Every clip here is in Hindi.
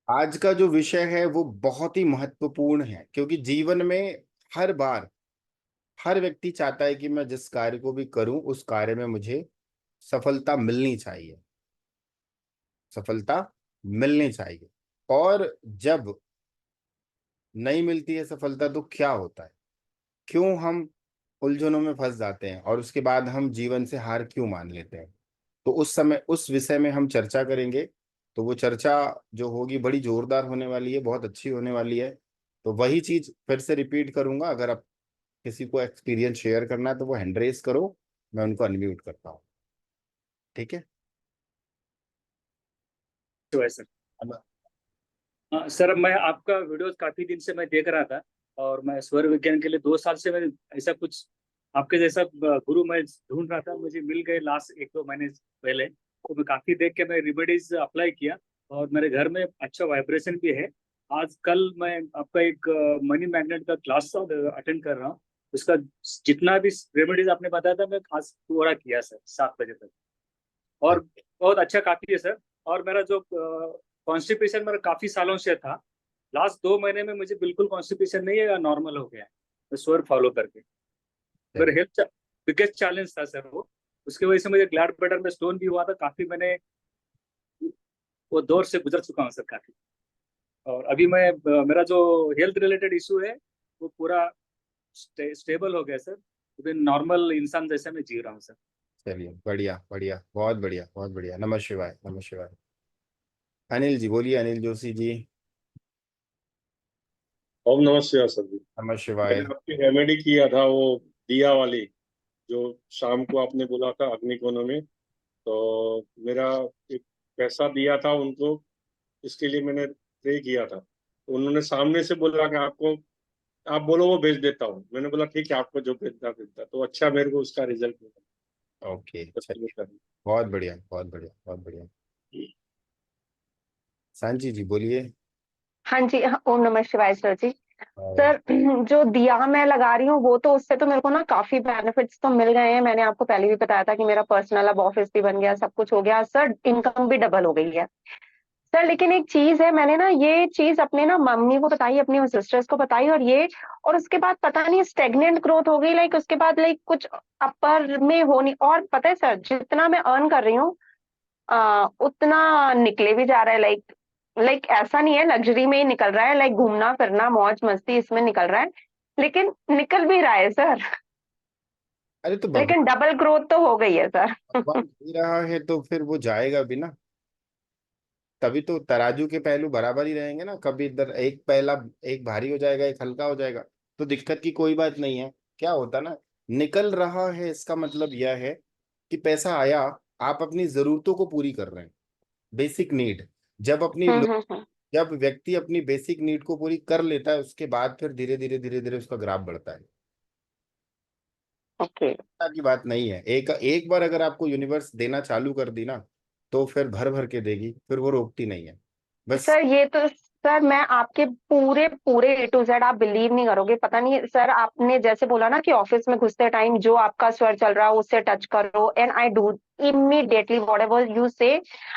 आज का जो विषय है वो बहुत ही महत्वपूर्ण है, क्योंकि जीवन में हर बार हर व्यक्ति चाहता है कि मैं जिस कार्य को भी करूं उस कार्य में मुझे सफलता मिलनी चाहिए। सफलता मिलनी चाहिए। और जब नहीं मिलती है सफलता तो क्या होता है, क्यों हम उलझनों में फंस जाते हैं और उसके बाद हम जीवन से हार क्यों मान लेते हैं। तो उस समय उस विषय में हम चर्चा करेंगे। तो वो चर्चा जो होगी बड़ी जोरदार होने वाली है, बहुत अच्छी होने वाली है। तो वही चीज फिर से रिपीट करूंगा। अगर आप किसी को एक्सपीरियंस शेयर करना है तो वो हैंड रेस करो, मैं उनको अनम्यूट करता हूँ। ठीक है। तो है सर। अब हाँ सर, मैं आपका वीडियो काफी दिन से मैं देख रहा था। और मैं स्वर विज्ञान के लिए 2 साल से मैं ऐसा कुछ आपके जैसा गुरु मैं ढूंढ रहा था, मुझे मिल गए लास्ट 1-2 महीने पहले। तो मैं काफी देख के मैं रेमेडीज अप्लाई किया और मेरे घर में अच्छा वाइब्रेशन भी है। आज कल मैं आपका एक मनी मैग्नेट का क्लास अटेंड कर रहा हूँ। उसका जितना भी रेमेडीज आपने बताया था मैं खास पूरा किया सर 7 बजे तक। और बहुत अच्छा काफी है सर। और मेरा जो कॉन्स्टिपेशन मेरा काफी सालों से था, लास्ट 2 महीने में मुझे बिल्कुल कॉन्स्टिपेशन नहीं है, नॉर्मल हो गया है। मैं स्वर फॉलो करके मेरा चलिए। हेल्थ बिगेस्ट चैलेंज था सर वो। उसकी वजह से मुझे ग्लैड ब्लैडर में स्टोन भी हुआ था, काफी मैंने वो दौर से गुजर चुका हूँ सर काफी। और अभी मैं मेरा जो हेल्थ रिलेटेड इशू है वो पूरा स्टेबल हो गया सर। अभी नॉर्मल इंसान जैसे मैं जी रहा हूँ सर। चलिए, बढ़िया बढ़िया, बहुत बढ़िया बहुत बढ़िया। नमः शिवाय, नमः शिवाय। अनिल जी बोलिए, अनिल जोशी जी। ओम नमः शिवाय सर जी। नमः शिवाय। मैंने आपकी रेमेडी किया था वो दिया वाली, जो शाम को आपने बोला था अग्निकोण में। तो मेरा एक पैसा दिया था उनको, इसके लिए मैंने पे किया था। तो उन्होंने सामने से बोला कि आपको आप बोलो वो भेज देता हूँ। मैंने बोला ठीक है, आपको जो भेजना भेजता। तो अच्छा मेरे को उसका रिजल्ट मिला। ओके, कंटिन्यू चलिए। करना। बहुत बढ़िया बहुत बढ़िया बहुत बढ़िया। सांची जी बोलिए। हाँ जी, हाँ, ओम नमः शिवाय सर जी। और सर जो दिया मैं लगा रही हूँ वो तो उससे तो मेरे को ना काफी बेनिफिट्स तो मिल गए हैं। मैंने आपको पहले भी बताया था कि मेरा पर्सनल अब ऑफिस भी बन गया, सब कुछ हो गया सर, इनकम भी डबल हो गई है सर। लेकिन एक चीज है, मैंने ना ये चीज अपने ना मम्मी को बताई, अपनी सिस्टर्स को बताई, और उसके बाद पता नहीं स्टेगनेंट ग्रोथ हो गई। लाइक उसके बाद लाइक कुछ अपर में होनी, और पता है सर जितना मैं अर्न कर रही हूँ उतना निकले भी जा रहा है। लाइक लाइक ऐसा नहीं है लग्जरी में ही निकल रहा है, लाइक घूमना फिरना मौज मस्ती इसमें निकल रहा है, लेकिन निकल भी रहा है सर। अरे तो लेकिन भगवान, डबल ग्रोथ तो हो गई है सर। भगवान दे रहा है तो फिर वो जाएगा भी ना। तभी तो तराजू के पहलू बराबर ही रहेंगे ना। कभी इधर एक पहला, एक भारी हो जाएगा एक हल्का हो जाएगा। तो दिक्कत की कोई बात नहीं है। क्या होता ना, निकल रहा है इसका मतलब यह है कि पैसा आया, आप अपनी जरूरतों को पूरी कर रहे हैं। Basic need. जब अपनी हम्म। जब व्यक्ति अपनी बेसिक नीड को पूरी कर लेता है उसके बाद फिर धीरे धीरे उसका ग्राफ बढ़ता है। ओके चिंता की बात नहीं है। एक एक बार अगर आपको यूनिवर्स देना चालू कर दी ना, तो फिर भर भर के देगी, फिर वो रोकती नहीं है। बस। सर, ये तो सर मैं आपके पूरे पूरे A to Z आप बिलीव नहीं करोगे। पता नहीं सर, आपने जैसे बोला ना कि ऑफिस में घुसते टाइम जो आपका स्वर चल रहा है उससे टच करो, and I do immediately whatever you say,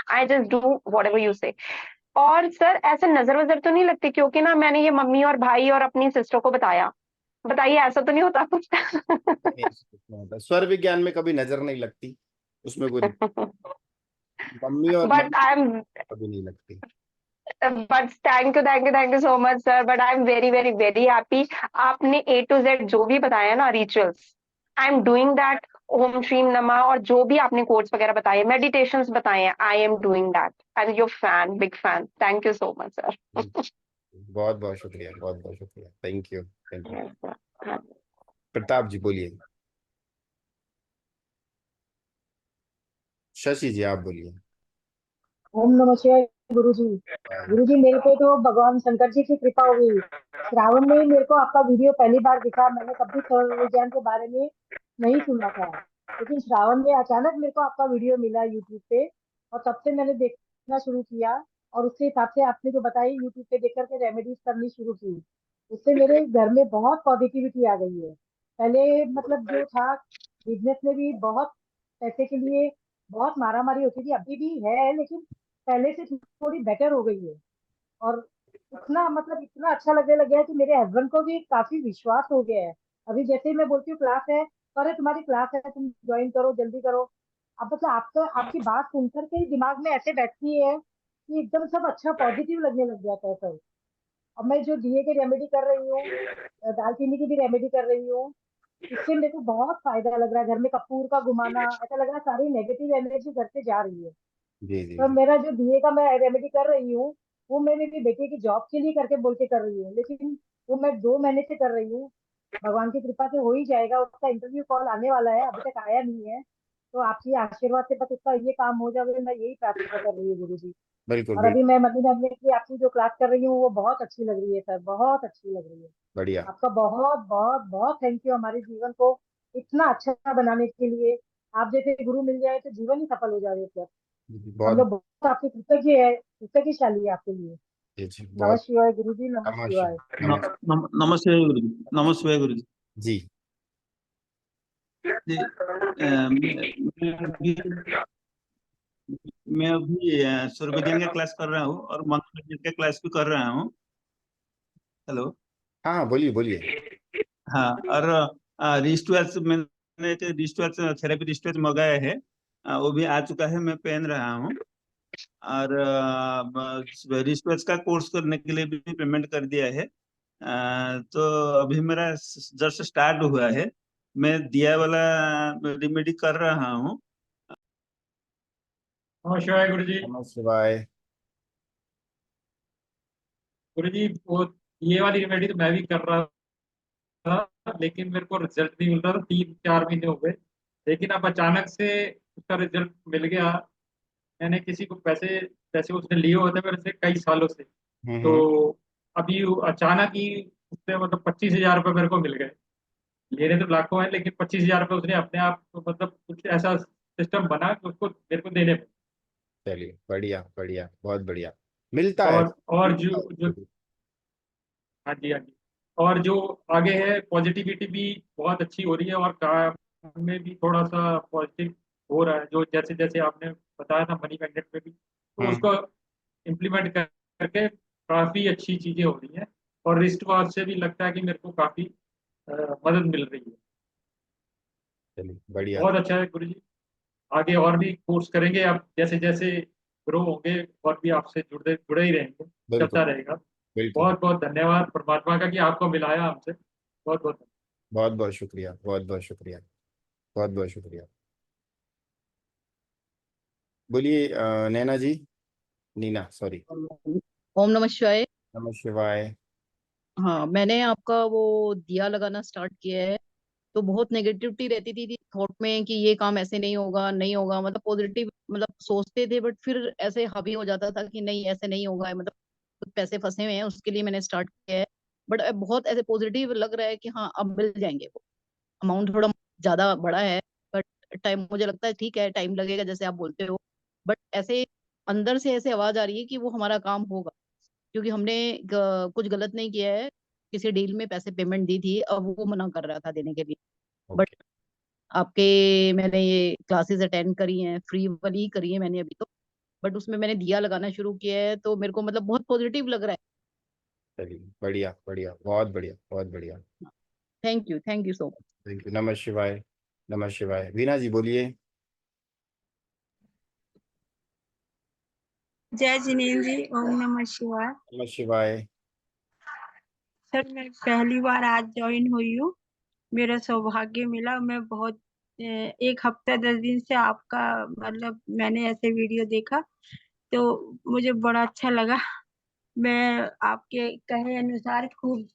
I just do whatever you say. और सर ऐसे नजर वजर तो नहीं लगती, क्योंकि ना मैंने ये मम्मी और भाई और अपनी सिस्टर को बताया। बताइए ऐसा तो नहीं होता कुछ? नहीं, इसमें होता है। स्वर विज्ञान में कभी नजर नहीं लगती, उसमें कोई मम्मी और बट मम्मी आई एम कभी नहीं लगती। But thank you so much sir, but I am very very very happy. आपने A to Z जो भी बताया ना rituals, I am doing that. ओम श्रीम नमः और जो भी आपने कोड्स वगैरह बताए, मेडिटेशंस बताए हैं, I am doing that and your fan, big fan. Thank you so much sir. बहुत बहुत शुक्रिया, बहुत बहुत शुक्रिया। Thank you, thank you. Yes sir. Pratap ji बोलिए। शशि जी आप बोलिए। ओम नमः शिवाय गुरु जी। और गुरु जी, मेरे पे तो भगवान शंकर जी की कृपा हो गई। श्रावण में ही मेरे को आपका वीडियो पहली बार दिखा। मैंने कभी सौर विज्ञान के बारे में नहीं सुना था, लेकिन श्रावण में अचानक मेरे को आपका वीडियो मिला यूट्यूब पे, और तब से मैंने देखना शुरू किया। और उसके हिसाब से आपने जो बताई यूट्यूब पे देख करके रेमेडीज करनी शुरू की। उससे मेरे घर में बहुत पॉजिटिविटी आ गई है। पहले मतलब जो था, बिजनेस में भी बहुत पैसे के लिए बहुत मारामारी होती थी, अभी भी है, लेकिन पहले से थोड़ी बेटर हो गई है। और इतना मतलब इतना अच्छा लगने लग गया है कि मेरे हस्बैंड को भी काफी विश्वास हो गया है। अभी जैसे ही मैं बोलती हूँ क्लास है, अरे तुम्हारी क्लास है, तुम ज्वाइन करो, जल्दी करो। अब मतलब आपका आपकी बात सुनकर के ही दिमाग में ऐसे बैठती है कि एकदम सब अच्छा पॉजिटिव लगने लग जाता है सर। अब मैं जो डीए की रेमेडी कर रही हूँ, दालचीनी की भी रेमेडी कर रही हूँ, इससे मेरे को बहुत फायदा लग रहा है। घर में कपूर का घुमाना, ऐसा लग रहा है सारी नेगेटिव एनर्जी घर से जा रही है। जी जी तो जी। मेरा जो डीए का मैं रेमेडी कर रही हूँ, वो मैं मेरी बेटी की जॉब के लिए करके बोल के कर रही हूँ, लेकिन वो मैं 2 महीने से कर रही हूँ। भगवान की कृपा से हो ही जाएगा, उसका इंटरव्यू कॉल आने वाला है, अभी तक आया नहीं है। तो आपकी आशीर्वाद से बस उसका ये काम हो जाए, मैं यही प्रार्थना कर रही हूँ गुरु जी। बिल्कुल और अभी बिल्कुल। मैं मनी मैग्नेट की आपकी जो क्लास कर रही हूँ वो बहुत अच्छी लग रही है सर, बहुत अच्छी लग रही है। बढ़िया। आपका बहुत बहुत बहुत थैंक यू हमारे जीवन को इतना अच्छा बनाने के लिए। आप जैसे गुरु मिल जाए तो जीवन ही सफल हो जाए सर। हम बहुत। लोग बहुत आपके कृतज्ञ है, कृतज्ञशाली है आपके लिए। जी जी नमः बहुत। शिवाय गुरु जी, नमः शिवाय। नमस्कार नमस्कार। नमस्ते गुरु जी। नमस्ते गुरु जी। जी जी, मैं अभी सूर्य विज्ञान का क्लास कर रहा हूँ और मनोविज्ञान का क्लास भी कर रहा हूँ। हेलो। हाँ हाँ, बोलिए बोलिए। हाँ, और रिस्टवर्स मैंने एक रिस्टवर्स थेरेपी रिस्टवर्स मंगाया है। वो भी आ चुका है, मैं पहन रहा हूँ। और रिस्टवर्स का कोर्स करने के लिए भी पेमेंट कर दिया है। तो अभी मेरा जस्ट स्टार्ट हुआ है। मैं दिया वाला रेमेडी कर रहा हूँ। नमस्कार गुरु जी। नमस्कार। गुरु जी वो ये वाली रेमेडी तो मैं भी कर रहा था, लेकिन मेरे को रिजल्ट नहीं मिल रहा था, 3-4 महीने हो गए। लेकिन अब अचानक से उसका रिजल्ट मिल गया। मैंने किसी को पैसे पैसे उसने लिए हुए थे मेरे से कई सालों से। तो हम्म। अभी वो अचानक ही उससे मतलब 25,000 रुपये मेरे को मिल गए। लेने तो लाखों हैं, लेकिन 25,000 रुपये उसने अपने आप मतलब कुछ ऐसा सिस्टम बना कि उसको मेरे को देने पड़े। चलिए बढ़िया बढ़िया, बहुत बढ़िया। मिलता है। और जो जो हाँ जी, हाँ जी। और जो आगे है पॉजिटिविटी भी बहुत अच्छी हो रही है, और काम में भी थोड़ा सा पॉजिटिव हो रहा है। जो जैसे जैसे आपने बताया था मनी मैग्नेट में भी, तो हम्म। उसको इम्प्लीमेंट करके काफ़ी अच्छी चीज़ें हो रही हैं। और रिस्ट वॉच से भी लगता है कि मेरे को काफ़ी मदद मिल रही है। चलिए बढ़िया। बहुत अच्छा है गुरु जी। आगे और भी कोर्स करेंगे आप, जैसे जैसे ग्रो होंगे और भी आपसे जुड़े जुड़े ही रहेंगे, बिल्कुल चलता रहेगा। बिल्कुल। बहुत बहुत धन्यवाद परमात्मा का कि आपको मिलाया हमसे। बहुत बहुत बहुत बहुत शुक्रिया, बहुत बहुत शुक्रिया, बहुत बहुत शुक्रिया। बोलिए नैना जी। नीना सॉरी। ओम नमः शिवाय। नमः शिवाय। हाँ, मैंने आपका वो दिया लगाना स्टार्ट किया है। तो बहुत नेगेटिविटी रहती थी थॉट में कि ये काम ऐसे नहीं होगा, नहीं होगा, मतलब पॉजिटिव मतलब सोचते थे, बट फिर ऐसे हावी हो जाता था कि नहीं ऐसे नहीं होगा, मतलब कुछ पैसे फंसे हुए हैं, उसके लिए मैंने स्टार्ट किया है। बट अब बहुत ऐसे पॉजिटिव लग रहा है कि हाँ अब मिल जाएंगे। वो अमाउंट थोड़ा ज्यादा बड़ा है, बट टाइम मुझे लगता है ठीक है, टाइम लगेगा जैसे आप बोलते हो। बट ऐसे अंदर से ऐसे आवाज आ रही है कि वो हमारा काम होगा, क्योंकि हमने कुछ गलत नहीं किया है। किसी डील में पैसे पेमेंट दी थी, अब वो मना कर रहा था देने के लिए। But okay. आपके मैंने ये क्लासेस अटेंड करी हैं, फ्री वाली ही करी है मैंने अभी तो। बट उसमें मैंने दिया लगाना शुरू किया है, तो मेरे को मतलब बहुत पॉजिटिव लग रहा चलिए बढ़िया बढ़िया, बहुत बढ़िया बहुत बढ़िया। है। Thank you so much. Thank you. नमः शिवाय। नमः शिवाय। वीना जी बोलिए। जय जिनेन्द्र जी, ओम नमः शिवाय। नमः शिवाय। सर मैं पहली बार आज ज्वाइन हुई हूँ। मेरा सौभाग्य मिला। मैं बहुत 1 हफ्ता 10 दिन से आपका मतलब मैंने ऐसे वीडियो देखा, तो मुझे बड़ा अच्छा लगा। मैं आपके कहे अनुसार खूब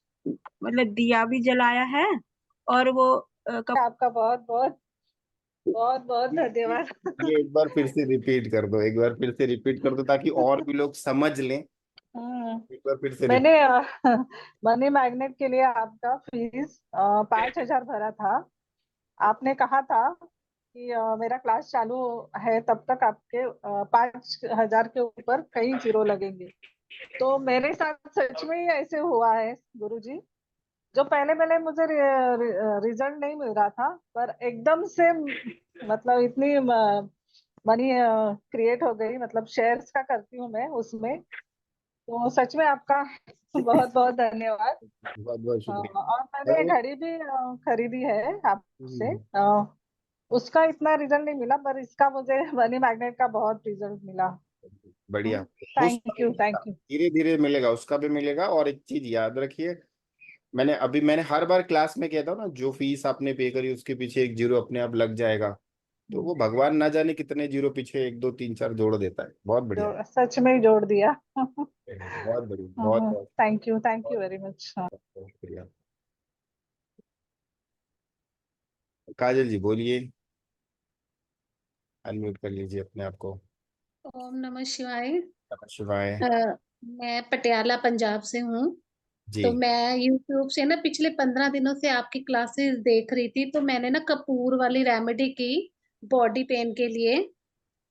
मतलब दिया भी जलाया है। और वो आपका बहुत बहुत बहुत बहुत धन्यवाद। ये एक बार फिर से रिपीट कर दो, एक बार फिर से रिपीट कर दो ताकि और भी लोग समझ लें। हम्म, एक बार फिर से मैंने रिपीट। मनी मैग्नेट के लिए आपका फीस 5,000 भरा था। आपने कहा था कि मेरा क्लास चालू है तब तक आपके 5,000 के ऊपर कई जीरो लगेंगे। तो मेरे साथ सच में ही ऐसे हुआ है गुरुजी। जो पहले पहले मुझे रिजल्ट नहीं मिल रहा था, पर एकदम से मतलब इतनी मनी क्रिएट हो गई। मतलब शेयर्स का करती हूँ मैं उसमें, तो सच में आपका बहुत बहुत धन्यवाद। बहुत बहुत शुक्रिया। और मैंने अरे, घड़ी भी खरीदी है आपसे। हम्म, उसका इतना रिजल्ट नहीं मिला, पर इसका मुझे मनी मैग्नेट का बहुत रिजल्ट मिला। बढ़िया। उसका थैंक यू, मिलेगा, थैंक यू। धीरे धीरे मिलेगा, उसका भी मिलेगा। और एक चीज याद रखिए, मैंने हर बार क्लास में कहता हूँ ना, जो फीस आपने पे करी उसके पीछे एक जीरो अपने आप लग जाएगा। तो वो भगवान ना जाने कितने जीरो पीछे एक दो तीन चार जोड़ देता है। बहुत बढ़िया। सच में जोड़ दिया। बहुत बढ़िया, बहुत बहुत थैंक यू वेरी मच। बहुत बढ़िया। काजल जी बोलिए, अनम्यूट कर लीजिए अपने आप को। ओम नमः शिवाय। नमः शिवाय। मैं पटियाला पंजाब से हूँ। जी। तो मैं YouTube से ना पिछले 15 दिनों से आपकी क्लासेस देख रही थी। तो मैंने ना कपूर वाली रेमेडी की बॉडी पेन के लिए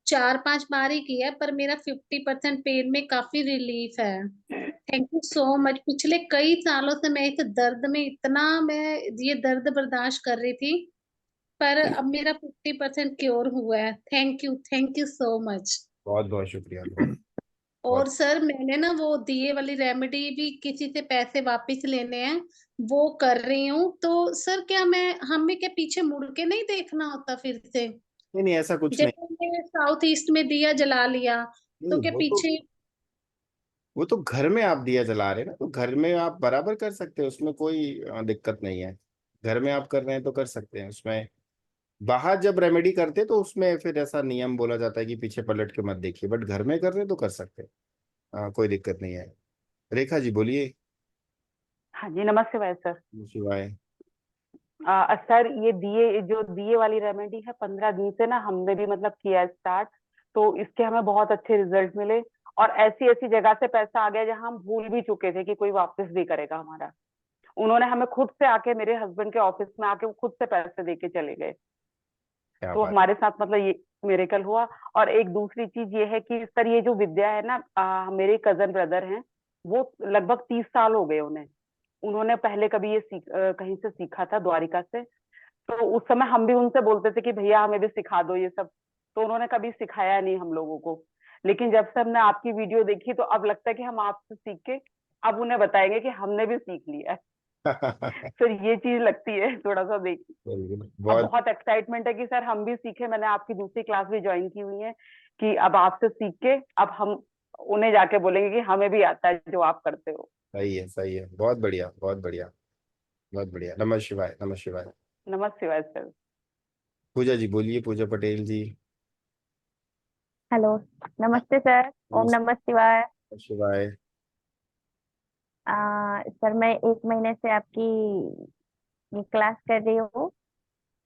4-5 बार ही की है, पर मेरा 50% पेन में काफी रिलीफ है। Thank you so much. पिछले कई सालों से मैं इस दर्द में इतना मैं ये दर्द बर्दाश्त कर रही थी, पर अब मेरा 50% क्योर हुआ है। Thank you so much. बहुत बहुत शुक्रिया। बहुत और बहुत। सर मैंने ना वो दिए वाली रेमेडी भी किसी से पैसे वापस लेने हैं, वो कर रही हूँ। तो सर क्या मैं हमें क्या पीछे मुड़ के नहीं देखना होता फिर से? नहीं नहीं, ऐसा कुछ नहीं। जैसे हमने साउथ ईस्ट में दिया जला लिया, तो नहीं, क्या पीछे? वो तो घर में आप दिया जला रहे हैं ना, तो घर में आप बराबर कर सकते हैं, उसमें कोई दिक्कत नहीं है। घर में आप कर रहे हैं तो कर सकते हैं उसमें। बाहर जब रेमेडी करते हैं तो उसमें फिर ऐसा नियम बोला जाता है कि पीछे पलट के मत देखिए, बट घर में कर रहे हैं तो कर सकते हैं। कोई दिक्कत नहीं है। रेखा जी बोलिए। हाँ जी, नमस्ते भाई सर। शिवाय। सर ये दिए, जो दिए वाली रेमेडी है, 15 दिन से ना हमने भी मतलब किया स्टार्ट। तो इसके हमें बहुत अच्छे रिजल्ट मिले। और ऐसी ऐसी जगह से पैसा आ गया जहां हम भूल भी चुके थे कि कोई वापस भी करेगा हमारा। उन्होंने हमें खुद से आके, मेरे हस्बैंड के ऑफिस में आके वो खुद से पैसे दे के चले गए। क्या तो बात। हमारे साथ मतलब ये मिरेकल हुआ। और एक दूसरी चीज ये है कि सर ये जो विद्या है ना, मेरे कजन ब्रदर हैं, वो लगभग 30 साल हो गए उन्हें। उन्होंने पहले कभी ये कहीं से सीखा था, द्वारिका से। तो उस समय हम भी उनसे बोलते थे कि भैया हमें भी सिखा दो ये सब। तो उन्होंने कभी सिखाया नहीं हम लोगों को। लेकिन जब से हमने आपकी वीडियो देखी तो अब लगता है कि हम आपसे सीख के अब उन्हें बताएंगे कि हमने भी सीख लिया है। सर ये चीज लगती है थोड़ा सा देख। अब बहुत। बहुत एक्साइटमेंट है कि सर हम भी सीखे। मैंने आपकी दूसरी क्लास भी ज्वाइन की हुई है कि अब आपसे सीख के अब हम उन्हें जाके बोलेंगे कि हमें भी आता है जो आप करते हो। सही है, सही है। बहुत बढ़िया, बहुत बढ़िया। बहुत बढ़िया। नमः शिवाय, नमः शिवाय। नमस्ते वाय सर। पूजा जी बोलिए, पूजा पटेल जी। हेलो, नमस्ते सर। ओम नमस्ते। नमः शिवाय। नमः शिवाय। सर मैं 1 महीने से आपकी ये क्लास कर रही हूँ,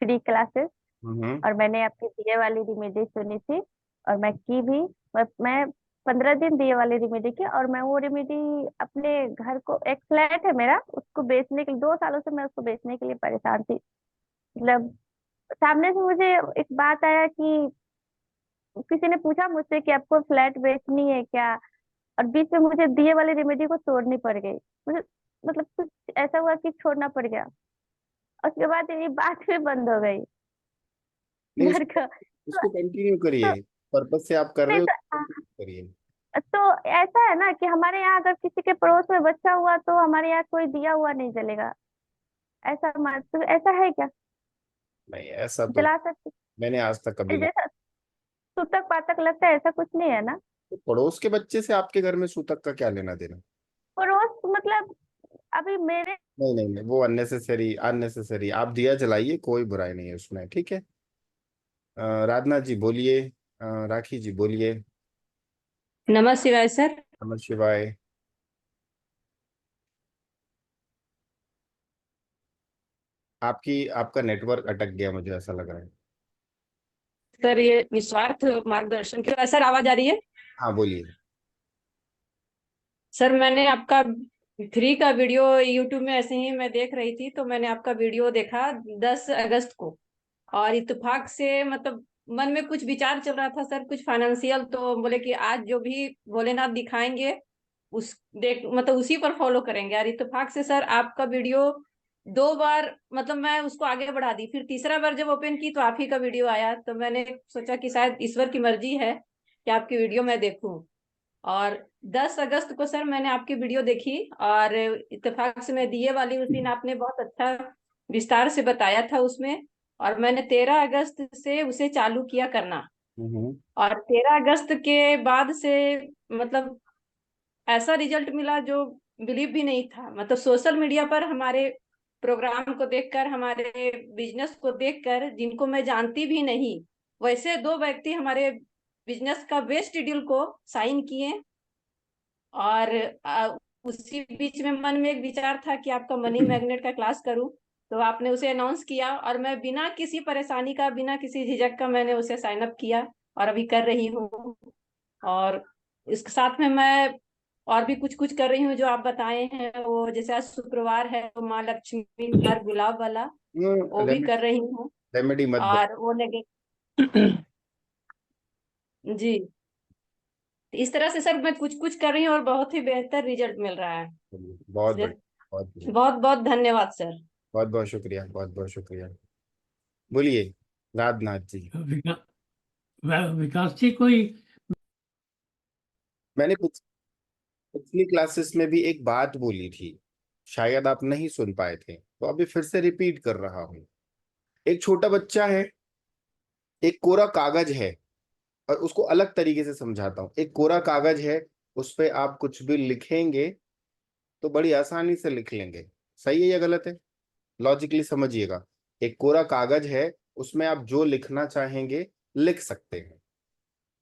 फ्री क्लासेस। हम्म। और मैंने आपकी दिए वाली रेमेडी सुनी थी और मैं की भी। बस मैं 15 दिन दिए वाली रेमेडी की, और मैं वो रेमेडी अपने घर को, एक फ्लैट है मेरा, उसको बेचने के लिए 2 सालों से मैं उसको बेचने के लिए परेशान थी। मतलब सामने से मुझे एक बात आया कि किसी ने पूछा मुझसे कि आपको फ्लैट बेचनी है क्या, और बीच में मुझे दिए वाली रेमेडी को छोड़नी पड़ गई। मुझे मतलब कुछ ऐसा हुआ कि छोड़ना पड़ गया। उसके बाद ये बात भी बंद हो गई नहीं, घर का। उसको कंटिन्यू तो, करिए। पर्पज से आप कर रहे नहीं हो तो, तो continue करिए। तो ऐसा है ना कि हमारे यहाँ अगर किसी के पड़ोस में बच्चा हुआ तो हमारे यहाँ कोई दिया हुआ नहीं जलेगा। ऐसा तो ऐसा है क्या? नहीं, ऐसा तो जला सकते? मैंने आज तक कभी नहीं। जैसा सूतक पातक लगता है, ऐसा कुछ नहीं है ना? तो पड़ोस के बच्चे से आपके घर में सूतक का क्या लेना देना। पड़ोस मतलब अभी मेरे। नहीं नहीं नहीं, वो अननेसेसरी, अननेसेसरी। आप दिया जलाइए, कोई बुराई नहीं है उसमें, ठीक है। राधनाथ जी बोलिए। राखी जी बोलिए। नमः शिवाय सर। नमः शिवाय। आपका नेटवर्क अटक गया, मुझे ऐसा लग रहा है। सर ये निस्वार्थ मार्गदर्शन के सर आवाज आ रही है? हाँ बोलिए। सर मैंने आपका फ्री का वीडियो यूट्यूब में ऐसे ही मैं देख रही थी, तो मैंने आपका वीडियो देखा 10 अगस्त को। और इत्तेफाक से मतलब मन में कुछ विचार चल रहा था सर, कुछ फाइनेंशियल, तो बोले कि आज जो भी भोलेनाथ दिखाएंगे उस देख मतलब उसी पर फॉलो करेंगे। और इत्तेफाक से सर आपका वीडियो 2 बार मतलब मैं उसको आगे बढ़ा दी, फिर तीसरा बार जब ओपन की तो आप ही का वीडियो आया, तो मैंने सोचा कि शायद ईश्वर की मर्जी है कि आपकी वीडियो मैं देखूं। और 10 अगस्त को सर मैंने आपकी वीडियो देखी और इत्तेफाक से मैं दिए वाली उस दिन आपने बहुत अच्छा विस्तार से बताया था उसमें, और मैंने 13 अगस्त से उसे चालू किया करना। और 13 अगस्त के बाद से मतलब ऐसा रिजल्ट मिला जो बिलीव भी नहीं था। मतलब सोशल मीडिया पर हमारे प्रोग्राम को देखकर, हमारे बिजनेस को देखकर, जिनको मैं जानती भी नहीं, वैसे 2 व्यक्ति हमारे बिजनेस का बेस्ट शेड्यूल को साइन किए। और उसी बीच में मन में एक विचार था कि आपका मनी मैग्नेट का क्लास करूं, तो आपने उसे अनाउंस किया और मैं बिना किसी परेशानी का, बिना किसी झिझक का मैंने उसे साइन अप किया और अभी कर रही हूँ। और इसके साथ में मैं और भी कुछ कुछ कर रही हूँ जो आप बताए हैं। वो जैसे आज शुक्रवार है तो माँ लक्ष्मी हार गुलाब वाला वो भी कर रही हूँ। रेमेडी मत दो। और वो जी, इस तरह से सर मैं कुछ कुछ कर रही हूँ और बहुत ही बेहतर रिजल्ट मिल रहा है। बहुत बढ़िया, बहुत बढ़िया। बहुत बहुत धन्यवाद सर। बहुत बहुत शुक्रिया, बहुत बहुत शुक्रिया। बोलिए राजनाथ जी। विकास जी, कोई मैंने पिछली क्लासेस में भी एक बात बोली थी, शायद आप नहीं सुन पाए थे, तो अभी फिर से रिपीट कर रहा हूं। एक छोटा बच्चा है, एक कोरा कागज है, और उसको अलग तरीके से समझाता हूं। एक कोरा कागज है, उस पे आप कुछ भी लिखेंगे तो बड़ी आसानी से लिख लेंगे। सही है या गलत है? लॉजिकली समझिएगा। एक कोरा कागज है, उसमें आप जो लिखना चाहेंगे लिख सकते हैं,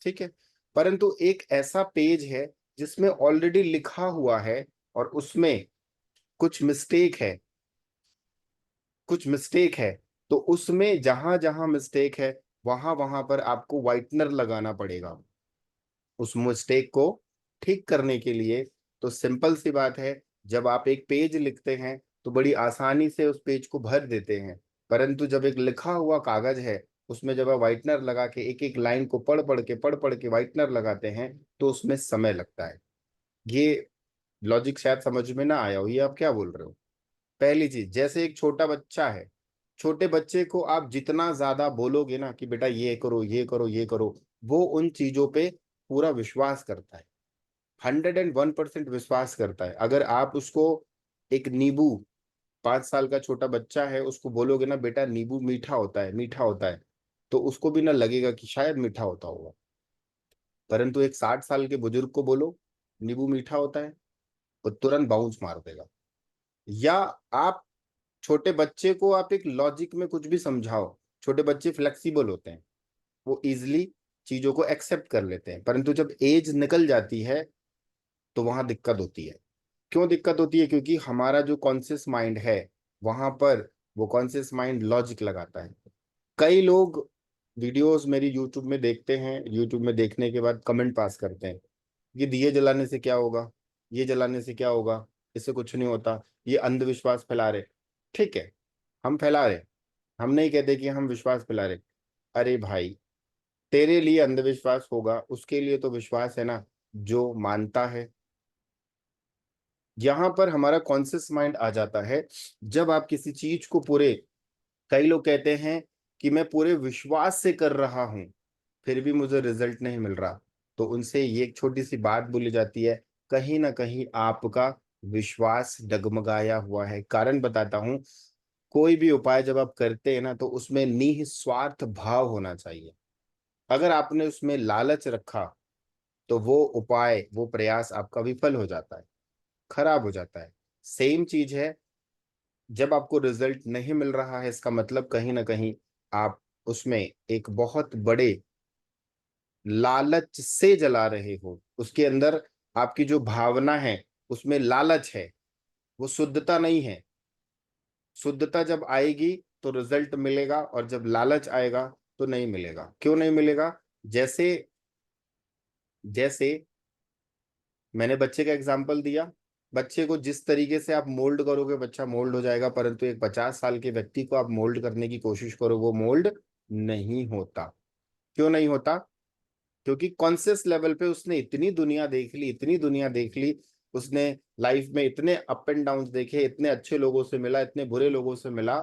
ठीक है। परंतु एक ऐसा पेज है जिसमें ऑलरेडी लिखा हुआ है और उसमें कुछ मिस्टेक है, कुछ मिस्टेक है, तो उसमें जहां जहां मिस्टेक है वहां वहां पर आपको व्हाइटनर लगाना पड़ेगा उस मिस्टेक को ठीक करने के लिए। तो सिंपल सी बात है, जब आप एक पेज लिखते हैं तो बड़ी आसानी से उस पेज को भर देते हैं, परंतु जब एक लिखा हुआ कागज है उसमें जब आप व्हाइटनर लगा के एक एक लाइन को पढ़ पढ़ के व्हाइटनर लगाते हैं तो उसमें समय लगता है। ये लॉजिक शायद समझ में ना आया हो, ये आप क्या बोल रहे हो? पहली चीज, जैसे एक छोटा बच्चा है, छोटे बच्चे को आप जितना ज्यादा बोलोगे ना कि बेटा ये करो ये करो ये करो, वो उन चीजों पे पूरा विश्वास करता है, 101% विश्वास करता है। अगर आप उसको एक नींबू, 5 साल का छोटा बच्चा है, उसको बोलोगे ना बेटा नींबू मीठा होता है, मीठा होता है, तो उसको भी ना लगेगा कि शायद मीठा होता होगा। परंतु एक 60 साल के बुजुर्ग को बोलो नींबू मीठा होता है, वो तुरंत बाउंस मार देगा। या आप छोटे बच्चे को आप एक लॉजिक में कुछ भी समझाओ, छोटे बच्चे फ्लेक्सिबल होते हैं, वो इजिली चीजों को एक्सेप्ट कर लेते हैं, परंतु जब एज निकल जाती है तो वहां दिक्कत होती है। क्यों दिक्कत होती है? क्योंकि हमारा जो कॉन्शियस माइंड है वहां पर वो कॉन्शियस माइंड लॉजिक लगाता है। कई लोग वीडियोस मेरी यूट्यूब में देखते हैं, यूट्यूब में देखने के बाद कमेंट पास करते हैं, ये दिए जलाने से क्या होगा, ये जलाने से क्या होगा, इससे कुछ नहीं होता, ये अंधविश्वास फैला रहे। ठीक है, हम फैला रहे, हम नहीं कहते कि हम विश्वास फैला रहे। अरे भाई, तेरे लिए अंधविश्वास होगा, उसके लिए तो विश्वास है ना जो मानता है। यहां पर हमारा कॉन्शियस माइंड आ जाता है जब आप किसी चीज को पूरे, कई लोग कहते हैं कि मैं पूरे विश्वास से कर रहा हूं फिर भी मुझे रिजल्ट नहीं मिल रहा, तो उनसे ये एक छोटी सी बात बोली जाती है, कहीं ना कहीं आपका विश्वास डगमगाया हुआ है। कारण बताता हूं, कोई भी उपाय जब आप करते हैं ना तो उसमें निस्वार्थ भाव होना चाहिए। अगर आपने उसमें लालच रखा तो वो उपाय, वो प्रयास आपका विफल हो जाता है, खराब हो जाता है। सेम चीज है, जब आपको रिजल्ट नहीं मिल रहा है इसका मतलब कहीं ना कहीं आप उसमें एक बहुत बड़े लालच से जला रहे हो। उसके अंदर आपकी जो भावना है उसमें लालच है, वो शुद्धता नहीं है। शुद्धता जब आएगी तो रिजल्ट मिलेगा, और जब लालच आएगा तो नहीं मिलेगा। क्यों नहीं मिलेगा? जैसे जैसे मैंने बच्चे का एग्जाम्पल दिया, बच्चे को जिस तरीके से आप मोल्ड करोगे बच्चा मोल्ड हो जाएगा, परंतु एक 50 साल के व्यक्ति को आप मोल्ड करने की कोशिश करो, वो मोल्ड नहीं होता। क्यों नहीं होता? क्योंकि कॉन्शियस लेवल पे उसने इतनी दुनिया देख ली, इतनी दुनिया देख ली, उसने लाइफ में इतने अप एंड डाउन देखे, इतने अच्छे लोगों से मिला, इतने बुरे लोगों से मिला,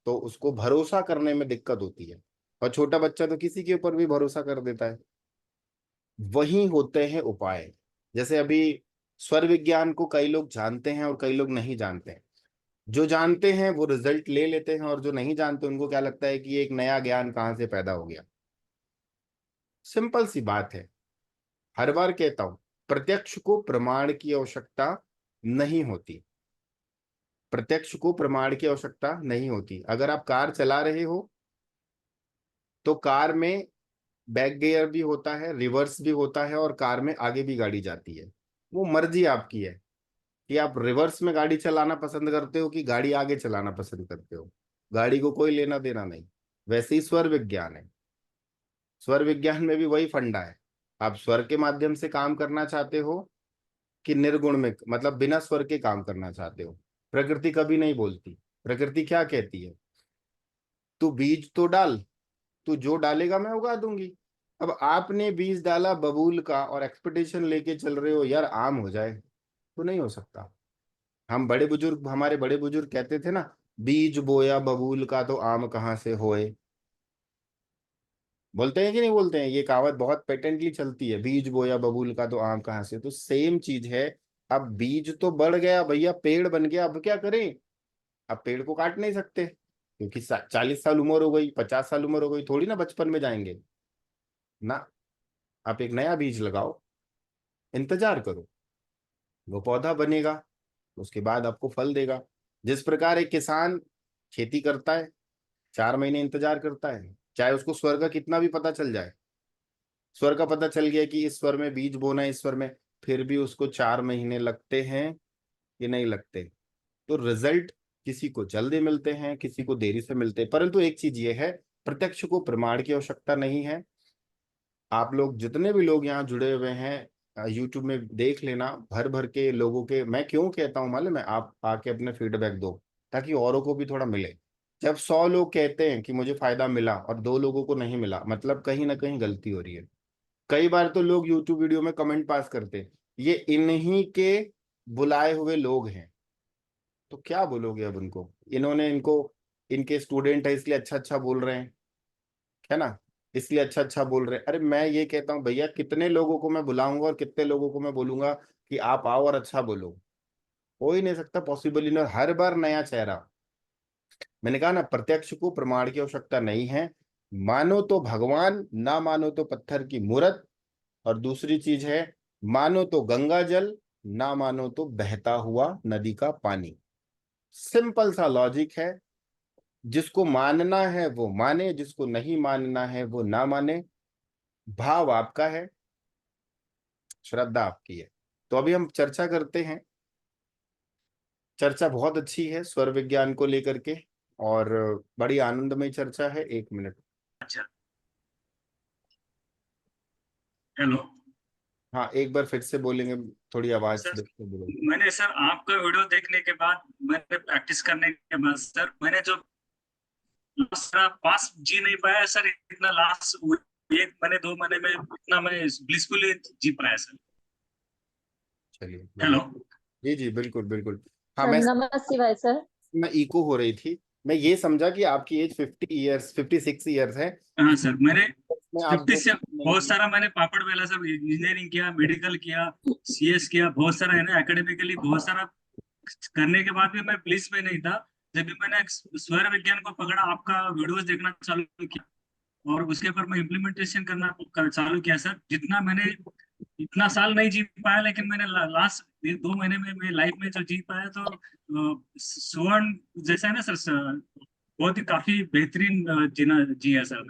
तो उसको भरोसा करने में दिक्कत होती है। और छोटा बच्चा तो किसी के ऊपर भी भरोसा कर देता है। वही होते हैं उपाय। जैसे अभी स्वर विज्ञान को कई लोग जानते हैं और कई लोग नहीं जानते हैं। जो जानते हैं वो रिजल्ट ले लेते हैं, और जो नहीं जानते उनको क्या लगता है कि ये एक नया ज्ञान कहाँ से पैदा हो गया। सिंपल सी बात है, हर बार कहता हूं, प्रत्यक्ष को प्रमाण की आवश्यकता नहीं होती। प्रत्यक्ष को प्रमाण की आवश्यकता नहीं होती। अगर आप कार चला रहे हो तो कार में बैक गियर भी होता है, रिवर्स भी होता है, और कार में आगे भी गाड़ी जाती है। वो मर्जी आपकी है कि आप रिवर्स में गाड़ी चलाना पसंद करते हो कि गाड़ी आगे चलाना पसंद करते हो। गाड़ी को कोई लेना देना नहीं। वैसे ही स्वर विज्ञान है। स्वर विज्ञान में भी वही फंडा है। आप स्वर के माध्यम से काम करना चाहते हो कि निर्गुण में, मतलब बिना स्वर के काम करना चाहते हो। प्रकृति कभी नहीं बोलती। प्रकृति क्या कहती है? तू बीज तो डाल, तू जो डालेगा मैं उगा दूंगी। अब आपने बीज डाला बबूल का और एक्सपेक्टेशन लेके चल रहे हो यार आम हो जाए, तो नहीं हो सकता। हम बड़े बुजुर्ग, हमारे बड़े बुजुर्ग कहते थे ना, बीज बोया बबूल का तो आम कहाँ से होए। बोलते हैं कि नहीं बोलते हैं? ये कहावत बहुत पेटेंटली चलती है, बीज बोया बबूल का तो आम कहाँ से। तो सेम चीज है। अब बीज तो बढ़ गया भैया, पेड़ बन गया, अब क्या करें? अब पेड़ को काट नहीं सकते क्योंकि 40 साल उम्र हो गई, 50 साल उम्र हो गई, थोड़ी ना बचपन में जाएंगे ना। आप एक नया बीज लगाओ, इंतजार करो, वो पौधा बनेगा, उसके बाद आपको फल देगा। जिस प्रकार एक किसान खेती करता है, 4 महीने इंतजार करता है, चाहे उसको स्वर का कितना भी पता चल जाए। स्वर का पता चल गया कि इस स्वर में बीज बोना है, इस स्वर में, फिर भी उसको 4 महीने लगते हैं कि नहीं लगते। तो रिजल्ट किसी को जल्दी मिलते हैं, किसी को देरी से मिलते हैं। परंतु एक चीज ये है, प्रत्यक्ष को प्रमाण की आवश्यकता नहीं है। आप लोग जितने भी लोग यहाँ जुड़े हुए हैं यूट्यूब में देख लेना, भर भर के लोगों के, मैं क्यों कहता हूँ मालूम है? आप आके अपने फीडबैक दो ताकि औरों को भी थोड़ा मिले। जब 100 लोग कहते हैं कि मुझे फायदा मिला और 2 लोगों को नहीं मिला, मतलब कहीं ना कहीं गलती हो रही है। कई बार तो लोग यूट्यूब वीडियो में कमेंट पास करते हैं, ये इन्हीं के बुलाए हुए लोग हैं। तो क्या बोलोगे अब उनको? इन्होंने इनको, इनके स्टूडेंट है इसलिए अच्छा अच्छा बोल रहे हैं, है ना, इसलिए अच्छा अच्छा बोल रहे हैं। अरे मैं ये कहता हूँ भैया, कितने लोगों को मैं बुलाऊंगा और कितने लोगों को मैं बोलूंगा कि आप आओ और अच्छा बोलो? हो ही नहीं सकता, पॉसिबल ही नहीं। हर बार नया चेहरा। मैंने कहा ना, प्रत्यक्ष को प्रमाण की आवश्यकता नहीं है। मानो तो भगवान, ना मानो तो पत्थर की मूर्त। और दूसरी चीज है, मानो तो गंगा जल, ना मानो तो बहता हुआ नदी का पानी। सिंपल सा लॉजिक है। जिसको मानना है वो माने, जिसको नहीं मानना है वो ना माने। भाव आपका है, श्रद्धा आपकी है। तो अभी हम चर्चा करते हैं। चर्चा बहुत अच्छी है स्वर विज्ञान को लेकर के, और बड़ी आनंदमय चर्चा है। 1 मिनट। अच्छा, हेलो हाँ, एक बार फिर से बोलेंगे, थोड़ी आवाज सर। देखते बोलो। मैंने सर आपका वीडियो देखने के बाद, मैंने प्रैक्टिस करने के बाद सर, मैंने जो पास जी नहीं पाया सर, इतना लास्ट 1 महीने 2 महीने में इतना मैं ब्लिसफुली जी पाया सर। चलिए, हेलो जी जी, बिल्कुल बिल्कुल। हाँ, सर नमस्ते शिवाय सर। मैं इको हो रही थी। मैं ये समझा कि आपकी एज 56 ईयर्स है। हाँ सर, मैंने में आप 50 से नहीं, बहुत सारा मैंने पापड़ बेला सर, इंजीनियरिंग किया, मेडिकल किया, सीएस किया, बहुत सारा है ना, एकेडमिकली बहुत सारा करने के बाद भी मैं पुलिस में नहीं था। जब भी मैंने स्वर विज्ञान को पकड़ा, आपका वीडियोस देखना चालू किया और उसके ऊपर मैं इम्प्लीमेंटेशन करना चालू किया सर। जितना मैंने इतना साल नहीं जी पाया, लेकिन मैंने लास्ट 2 महीने में मैं लाइफ में जो जी पाया, तो स्वर्ण जैसा है ना सर, बहुत ही काफी बेहतरीन जीना जी है सर।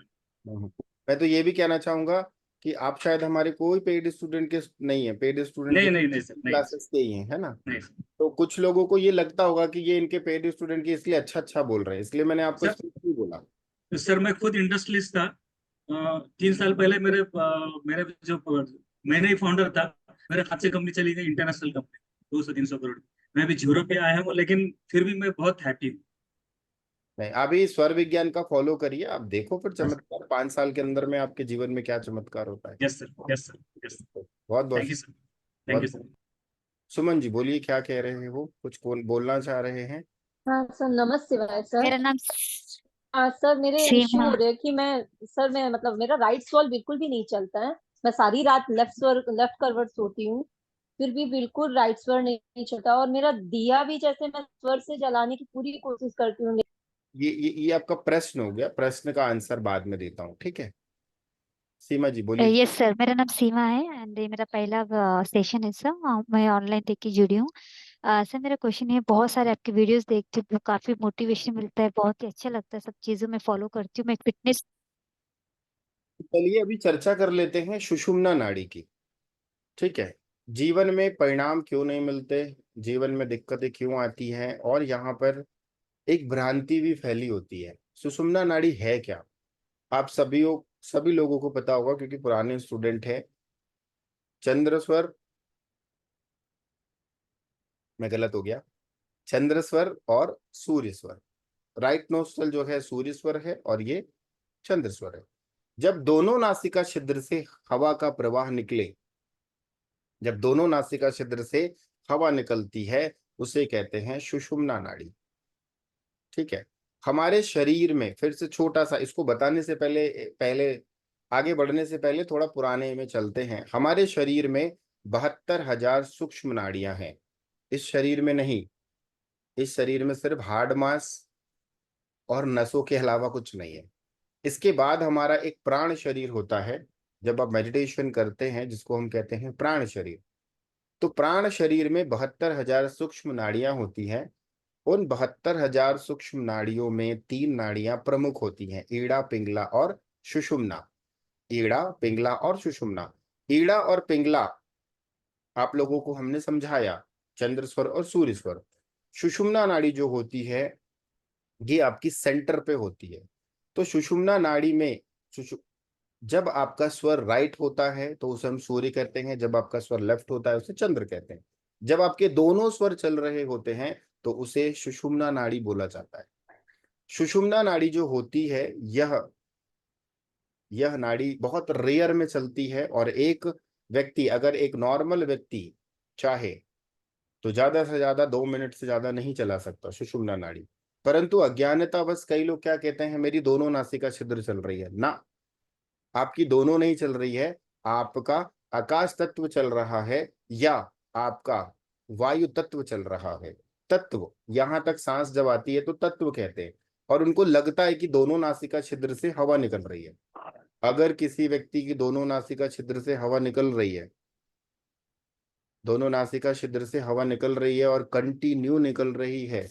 मैं तो ये भी कहना चाहूंगा कि आप शायद हमारे कोई पेड स्टूडेंट के नहीं है, पेड स्टूडेंट के नहीं सर, नहीं क्लासेस के ही हैं, है ना? नहीं तो कुछ लोगों को ये लगता होगा कि ये इनके पेड स्टूडेंट की, इसलिए अच्छा अच्छा बोल रहे हैं, इसलिए मैंने आपको सर। स्पेशली बोला। सर मैं खुद इंडस्ट्रियलिस्ट था। 3 साल पहले मेरे जो मैंने ही फाउंडर था, मेरे हाथ से कंपनी चली गई, इंटरनेशनल कंपनी, 200-300 करोड़। मैं अभी जीरो पे आया हूँ, लेकिन फिर भी मैं बहुत हैप्पी हूँ। नहीं, अभी स्वर विज्ञान का फॉलो करिए, आप देखो फिर चमत्कार 5 साल के अंदर में आपके जीवन में क्या चमत्कार होता है। Yes sir, yes sir, yes sir. बहुत बहुत thank you sir, thank you बहुत। सर। सुमन जी बोलिए, क्या कह रहे हैं? वो कुछ कौन बोलना चाह रहे हैं? हाँ सर नमस्ते शिवाय सर। मेरा नाम सर मेरे इश्यू सीमा। हो रहे हैं कि मैं मतलब मेरा राइट स्वॉल बिल्कुल भी नहीं चलता है। मैं सारी रात लेफ्ट करवट सोती हूँ। फिर भी बिल्कुल राइट स्वर नहीं चलता, और मेरा दिया भी जैसे मैं स्वर से जलाने की पूरी कोशिश करती हूँ। ये आपका प्रश्न हो गया, प्रश्न का आंसर बाद में देता हूँ, ठीक है। सीमा जी बोलिए। यस सर, मेरा नाम सीमा है एंड ये मेरा पहला सेशन है सर। मैं ऑनलाइन देख के जुड़ी हूँ। सर मेरा क्वेश्चन है, बहुत सारे आपके वीडियोस देखती हूँ, काफी मोटिवेशन मिलता है, बहुत ही अच्छा लगता है, सब चीजों में फॉलो करती हूँ मैं फिटनेस। चलिए अभी चर्चा कर लेते हैं सुषुम्ना नाड़ी की, ठीक है। जीवन में परिणाम क्यों नहीं मिलते, जीवन में दिक्कतें क्यों आती हैं, और यहाँ पर एक भ्रांति भी फैली होती है। सुषुम्ना नाड़ी है क्या? आप सभी लोगों को पता होगा क्योंकि पुराने स्टूडेंट हैं। चंद्र स्वर, मैं गलत हो गया, चंद्र स्वर और सूर्य स्वर। राइट नोस्ट्रल जो है सूर्य स्वर है और ये चंद्र स्वर है। जब दोनों नासिका छिद्र से हवा का प्रवाह निकले, जब दोनों नासिका छिद्र से हवा निकलती है, उसे कहते हैं सुषुम्ना नाड़ी, ठीक है। हमारे शरीर में, फिर से छोटा सा इसको बताने से पहले पहले आगे बढ़ने से पहले थोड़ा पुराने में चलते हैं। हमारे शरीर में 72,000 सूक्ष्म नाड़ियां हैं। इस शरीर में नहीं, इस शरीर में सिर्फ हार्ड मास और नसों के अलावा कुछ नहीं है। इसके बाद हमारा एक प्राण शरीर होता है, जब आप मेडिटेशन करते हैं जिसको हम कहते हैं प्राण शरीर। तो प्राण शरीर में 72,000 सूक्ष्म नाड़ियां होती हैं। उन 72,000 सूक्ष्म नाड़ियों में 3 नाड़ियां प्रमुख होती हैं, ईड़ा, पिंगला और सुषुम्ना। ईड़ा, पिंगला और सुषुम्ना। ईड़ा और पिंगला आप लोगों को हमने समझाया, चंद्र स्वर और सूर्य स्वर। सुषुम्ना नाड़ी जो होती है ये आपकी सेंटर पे होती है। तो सुषुम्ना नाड़ी में जब आपका स्वर राइट होता है तो उसे हम सूर्य कहते हैं, जब आपका स्वर लेफ्ट होता है उसे चंद्र कहते हैं। जब आपके दोनों स्वर चल रहे होते हैं तो उसे सुषुम्ना नाड़ी बोला जाता है। सुषुम्ना नाड़ी जो होती है यह नाड़ी बहुत रेयर में चलती है, और एक व्यक्ति, अगर एक नॉर्मल व्यक्ति चाहे तो ज्यादा से ज्यादा 2 मिनट से ज्यादा नहीं चला सकता सुषुम्ना नाड़ी। परंतु अज्ञानतावश कई लोग क्या कहते हैं, मेरी दोनों नासिका छिद्र चल रही है। ना, आपकी दोनों नहीं चल रही है, आपका आकाश तत्व चल रहा है या आपका वायु तत्व चल रहा है। तत्व, यहां तक सांस जब आती है तो तत्व कहते हैं, और उनको लगता है कि दोनों नासिका छिद्र से हवा निकल रही है। अगर किसी व्यक्ति की दोनों नासिका छिद्र से हवा निकल रही है, दोनों नासिका छिद्र से हवा निकल रही है और कंटिन्यू निकल रही है,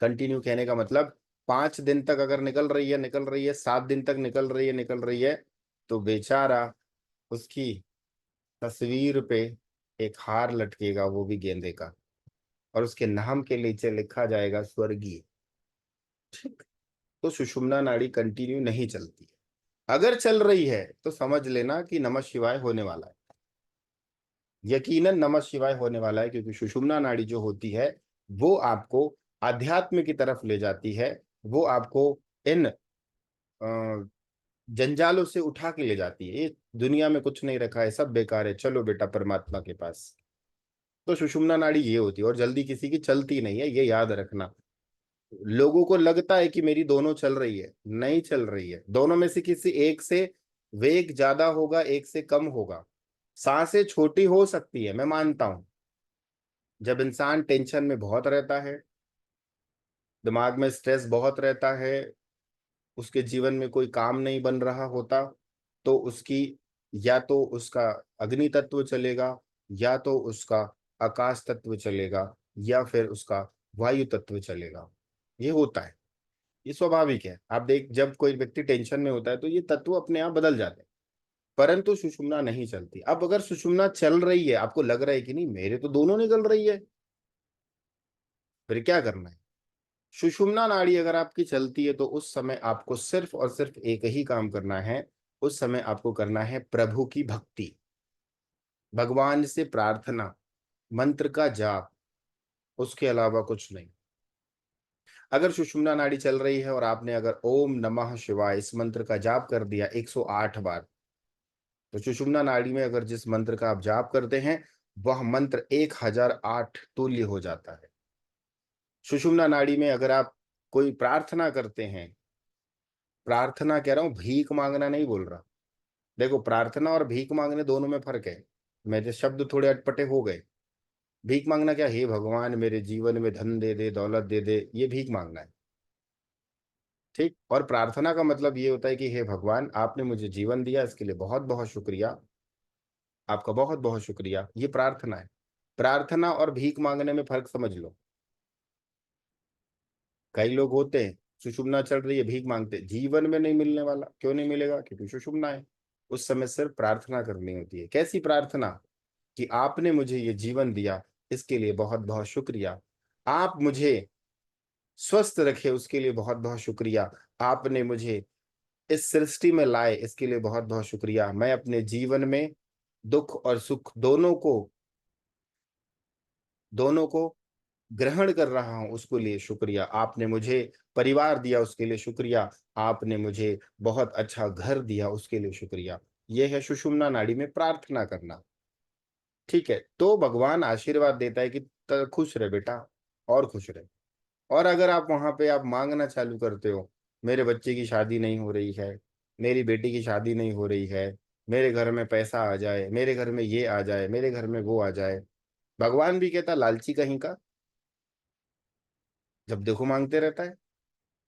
कंटिन्यू कहने का मतलब 5 दिन तक अगर निकल रही है, 7 दिन तक निकल रही है, तो बेचारा, उसकी तस्वीर पे एक हार लटकेगा, वो भी गेंदे का, और उसके नाम के नीचे लिखा जाएगा स्वर्गीय। ठीक। तो सुषुम्ना नाड़ी कंटिन्यू नहीं चलती है। अगर चल रही है तो समझ लेना कि नमः शिवाय होने वाला है, यकीनन नमः शिवाय होने वाला है, क्योंकि सुषुम्ना नाड़ी जो होती है वो आपको आध्यात्म की तरफ ले जाती है। वो आपको इन जंजालों से उठा के ले जाती है। ये दुनिया में कुछ नहीं रखा है, सब बेकार है, चलो बेटा परमात्मा के पास। तो सुषुम्ना नाड़ी ये होती है, और जल्दी किसी की चलती नहीं है, ये याद रखना। लोगों को लगता है कि मेरी दोनों चल रही है, नहीं चल रही है। दोनों में से किसी एक से वेग ज्यादा होगा, एक से कम होगा। सांसें छोटी हो सकती है, मैं मानता हूं। जब इंसान टेंशन में बहुत रहता है, दिमाग में स्ट्रेस बहुत रहता है, उसके जीवन में कोई काम नहीं बन रहा होता, तो उसकी या तो उसका अग्नि तत्व चलेगा, या तो उसका आकाश तत्व चलेगा, या फिर उसका वायु तत्व चलेगा। ये होता है, ये स्वाभाविक है। आप देख, जब कोई व्यक्ति टेंशन में होता है तो ये तत्व अपने आप बदल जाते हैं। परंतु सुषुम्ना नहीं चलती। अब अगर सुषुम्ना चल रही है, आपको लग रहा है कि नहीं मेरे तो दोनों निकल रही है, फिर क्या करना है? सुषुम्ना नाड़ी अगर आपकी चलती है तो उस समय आपको सिर्फ और सिर्फ एक ही काम करना है। उस समय आपको करना है प्रभु की भक्ति, भगवान से प्रार्थना, मंत्र का जाप, उसके अलावा कुछ नहीं। अगर सुषुम्ना नाड़ी चल रही है और आपने अगर ओम नमः शिवाय इस मंत्र का जाप कर दिया 108 बार, तो सुषुम्ना नाड़ी में अगर जिस मंत्र का आप जाप करते हैं वह मंत्र 1008 तुल्य हो जाता है। सुषुम्ना नाड़ी में अगर आप कोई प्रार्थना करते हैं, प्रार्थना कह रहा हूं, भीख मांगना नहीं बोल रहा। देखो, प्रार्थना और भीख मांगने दोनों में फर्क है। मेरे शब्द थोड़े अटपटे हो गए। भीख मांगना क्या, हे भगवान मेरे जीवन में धन दे दे, दौलत दे दे, ये भीख मांगना है। ठीक। और प्रार्थना का मतलब ये होता है कि हे भगवान आपने मुझे जीवन दिया, इसके लिए बहुत बहुत शुक्रिया, आपका बहुत बहुत शुक्रिया, ये प्रार्थना है। प्रार्थना और भीख मांगने में फर्क समझ लो। कई लोग होते हैं सुषुम्ना चल रही है, भीख मांगते, जीवन में नहीं मिलने वाला। क्यों नहीं मिलेगा? क्योंकि सुषुम्ना है। उस समय सिर्फ प्रार्थना करनी होती है। कैसी प्रार्थना? कि आपने मुझे ये जीवन दिया, इसके लिए बहुत बहुत शुक्रिया। आप मुझे स्वस्थ रखे, उसके लिए बहुत बहुत शुक्रिया। आपने मुझे इस सृष्टि में लाए, इसके लिए बहुत बहुत शुक्रिया। मैं अपने जीवन में दुख और सुख दोनों को ग्रहण कर रहा हूं, उसके लिए शुक्रिया। आपने मुझे परिवार दिया, उसके लिए शुक्रिया। आपने मुझे बहुत अच्छा घर दिया, उसके लिए शुक्रिया। यह है सुषुम्ना नाड़ी में प्रार्थना करना। ठीक है। तो भगवान आशीर्वाद देता है कि खुश रहे बेटा, और खुश रहे। और अगर आप वहां पे आप मांगना चालू करते हो, मेरे बच्चे की शादी नहीं हो रही है, मेरी बेटी की शादी नहीं हो रही है, मेरे घर में पैसा आ जाए, मेरे घर में ये आ जाए, मेरे घर में वो आ जाए, भगवान भी कहता लालची कहीं का, जब देखो मांगते रहता है,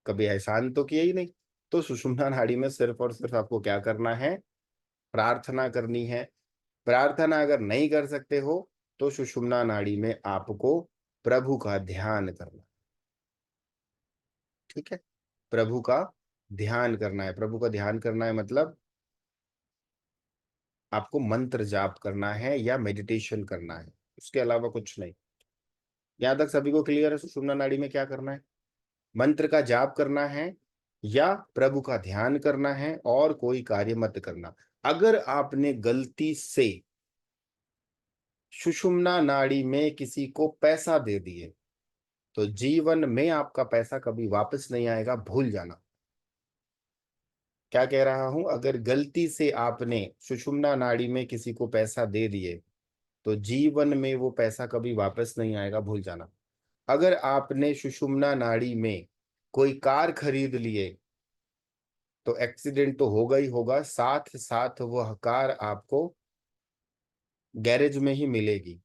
कभी एहसान तो किया ही नहीं। तो सुषुम्ना नाड़ी में सिर्फ और सिर्फ आपको क्या करना है? प्रार्थना करनी है। प्रार्थना अगर नहीं कर सकते हो तो सुषुम्ना नाड़ी में आपको प्रभु का ध्यान करना। ठीक है। प्रभु का ध्यान करना है। प्रभु का ध्यान करना है मतलब आपको मंत्र जाप करना है या मेडिटेशन करना है, उसके अलावा कुछ नहीं। यहां तक सभी को क्लियर है? सुषुम्ना नाड़ी में क्या करना है? मंत्र का जाप करना है या प्रभु का ध्यान करना है, और कोई कार्य मत करना। अगर आपने गलती से सुषुम्ना नाड़ी में किसी को पैसा दे दिए तो जीवन में आपका पैसा कभी वापस नहीं आएगा, भूल जाना। क्या कह रहा हूं? अगर गलती से आपने सुषुम्ना नाड़ी में किसी को पैसा दे दिए तो जीवन में वो पैसा कभी वापस नहीं आएगा, भूल जाना। अगर आपने सुषुम्ना नाड़ी में कोई कार खरीद लिए तो एक्सीडेंट तो होगा ही होगा, साथ साथ वह कार आपको गैरेज में ही मिलेगी।